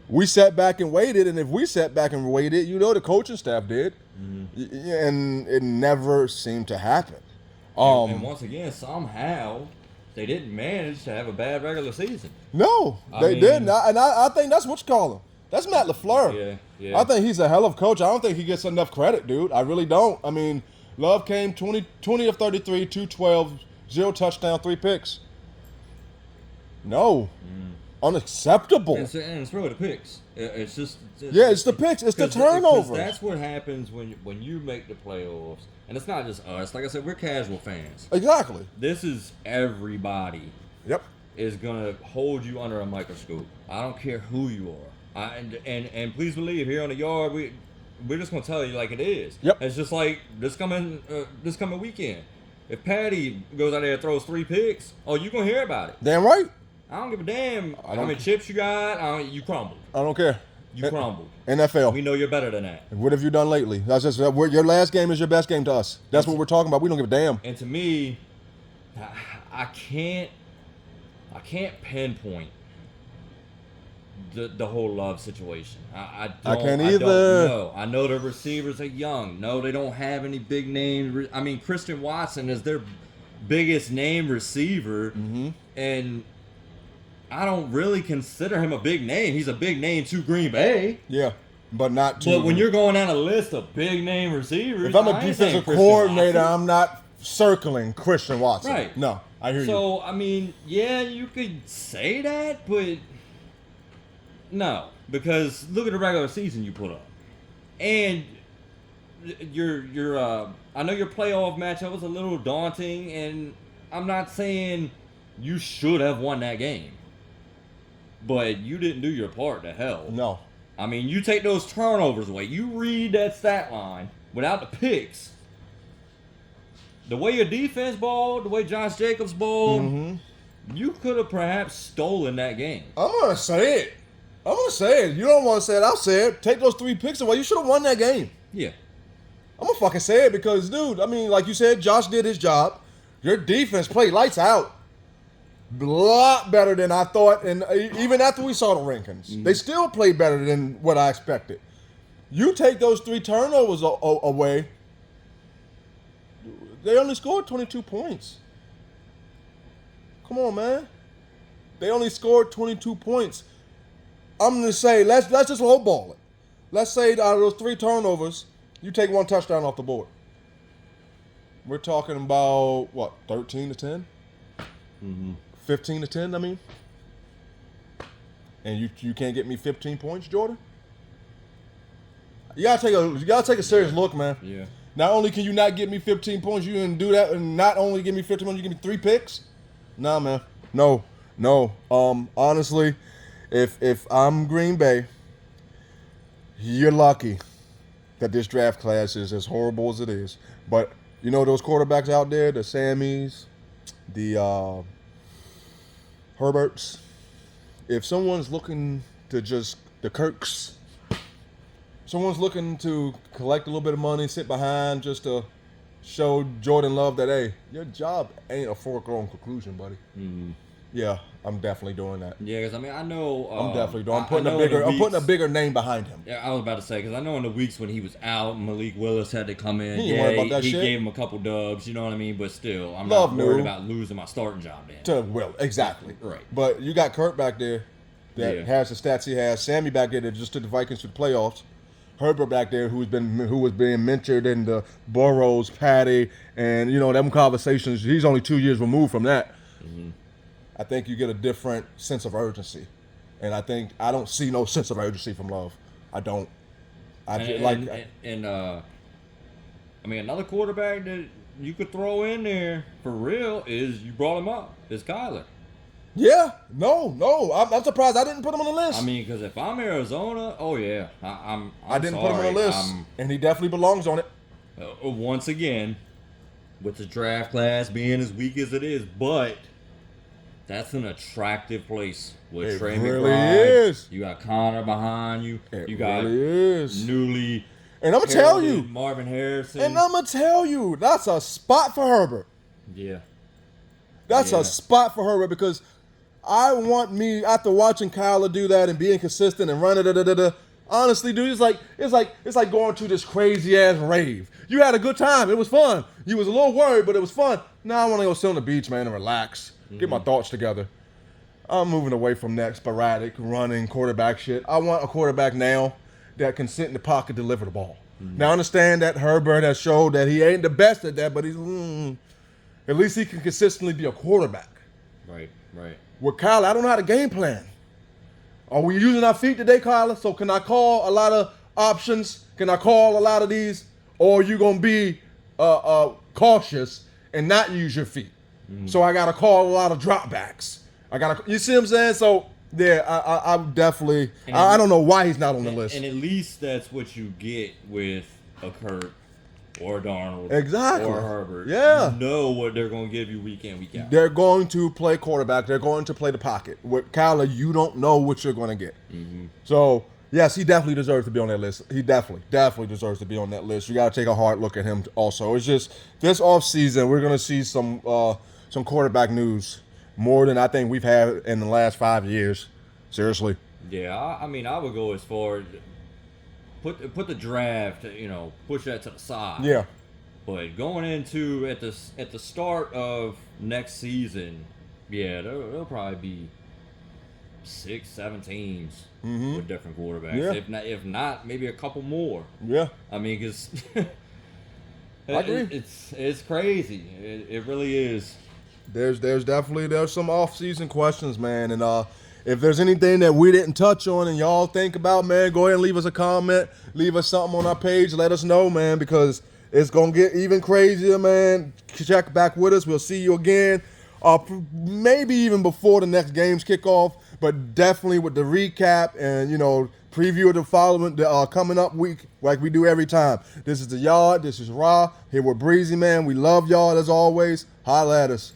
We sat back and waited, and if we sat back and waited, the coaching staff did, and it never seemed to happen. And once again, somehow, they didn't manage to have a bad regular season. No, I they mean- didn't, and I think that's what you call him. That's Matt LaFleur. Yeah. I think he's a hell of a coach. I don't think he gets enough credit, dude. I really don't. I mean, Love came 20 of 33, 212, 0 touchdown, 3 picks. No. Unacceptable. And it's really the picks. It's just It's the picks. It's the 'cause turnovers. That's what happens when you make the playoffs, and it's not just us. Like I said, we're casual fans. Exactly. This is everybody Yep. is gonna hold you under a microscope. I don't care who you are. And please believe, here on the yard, we're just gonna tell you like it is. Yep. It's just like this coming weekend. If Patty goes out there and throws 3 picks, you gonna hear about it. Damn right. I don't give a damn I how don't- many chips you got. You crumbled. I don't care. You crumbled. NFL. We know you're better than that. What have you done lately? That's just your last game is your best game to us. That's what we're talking about. We don't give a damn. And to me, I can't pinpoint the whole Love situation. I can't I either. don't know. I know the receivers are young. No, they don't have any big names. I mean, Christian Watson is their biggest name receiver, Mm-hmm. and I don't really consider him a big name. He's a big name to Green Bay. Yeah, but not too. But when you're going down a list of big name receivers, if I'm a I ain't saying defensive Christian coordinator, Watson. I'm not circling Christian Watson. Right. No, I hear you. So, I mean, yeah, you could say that, but no. Because look at the regular season you put up. And I know your playoff matchup was a little daunting, and I'm not saying you should have won that game. But you didn't do your part to hell. No. I mean, you take those turnovers away. You read that stat line without the picks. The way your defense balled, the way Josh Jacobs balled, Mm-hmm. you could have perhaps stolen that game. I'm gonna say it. You don't want to say it. I'll say it. Take those 3 picks away. You should have won that game. Yeah. I'm gonna fucking say it because, dude. I mean, like you said, Josh did his job. Your defense played lights out. A lot better than I thought, and even after we saw the rankings, they still played better than what I expected. You take those 3 turnovers away, they only scored 22 points. Come on, man. They only scored 22 points. I'm gonna say let's just lowball it. Let's say out of those 3 turnovers, you take 1 touchdown off the board. We're talking about what, 13 to 10? 15 to 10, I mean. And you can't get me 15 points, Jordan? You gotta take a serious look, man. Yeah. Not only can you not get me 15 points, you didn't do that, and not only give me 15 points, you give me 3 picks? Nah, man. No. Honestly, if I'm Green Bay, you're lucky that this draft class is as horrible as it is. But you know those quarterbacks out there, the Sammys, the Herberts. If someone's looking to the Kirks, someone's looking to collect a little bit of money, sit behind just to show Jordan Love that, hey, your job ain't a foregone conclusion, buddy. Yeah, I'm definitely doing that. Yeah, because I mean, I know. I'm definitely doing. I I'm putting know a bigger name behind him. Yeah, I was about to say, because I know in the weeks when he was out, Malik Willis had to come in. He ain't worried about that he shit. gave him a couple dubs, you know what I mean? But still, I'm Love not worried knew. about losing my starting job then. To Will, exactly. Right. But you got Kurt back there that Yeah. has the stats he has. Sammy back there that just took the Vikings to the playoffs. Herbert back there who was being mentored in the Burrows, Patty, and you know them conversations. He's only 2 years removed from that. I think you get a different sense of urgency, and I don't see no sense of urgency from Love. I don't. I mean, another quarterback that you could throw in there for real is you brought him up is Kyler. Yeah, no. I'm surprised I didn't put him on the list. I mean, because if I'm Arizona, oh yeah, I didn't put him on the list, and he definitely belongs on it. Once again, with the draft class being as weak as it is, but that's an attractive place with It Trey really McBride. is. You got Connor behind you. It You got really is. newly And I'm gonna tell heralded you, Marvin Harrison. that's a spot for Herbert. Yeah. That's Yeah. a spot for Herbert because I want me after watching Kyler do that and being consistent and running. Honestly, dude, it's like going to this crazy ass rave. You had a good time. It was fun. You was a little worried, but it was fun. Now I want to go sit on the beach, man, and relax, get my thoughts together. I'm moving away from that sporadic running quarterback shit. I want a quarterback now that can sit in the pocket, deliver the ball. Now I understand that Herbert has showed that he ain't the best at that, but he's at least he can consistently be a quarterback. Right. With Kyler, I don't know how to game plan. Are we using our feet today, Kyler? So can I call a lot of options? Can I call a lot of these? Or are you going to be cautious and not use your feet? So I got to call a lot of dropbacks. You see what I'm saying? So, yeah, I'm definitely, I don't know why he's not on the list. And at least that's what you get with a Kurt or Darnold. Exactly. Or Herbert. Yeah. You know what they're going to give you week in, week out. They're going to play quarterback. They're going to play the pocket. With Kyler, you don't know what you're going to get. So, yes, he definitely deserves to be on that list. He definitely deserves to be on that list. You got to take a hard look at him also. It's just this offseason, we're going to see some quarterback news more than I think we've had in the last 5 years. Seriously. Yeah, I mean, I would go as far as put the draft, push that to the side. Yeah. But going into at the start of next season, yeah, there'll probably be 6, 7 teams with different quarterbacks. Yeah. If not, maybe a couple more. Yeah. I mean, because I agree. it's crazy. It really is. There's definitely some off-season questions, man. And if there's anything that we didn't touch on and y'all think about, man, go ahead and leave us a comment. Leave us something on our page. Let us know, man, because it's going to get even crazier, man. Check back with us. We'll see you again. Maybe even before the next games kick off, but definitely with the recap and, preview of the coming up week like we do every time. This is The Yard. This is Ra here with Breezy, man. We love y'all as always. Holla at us.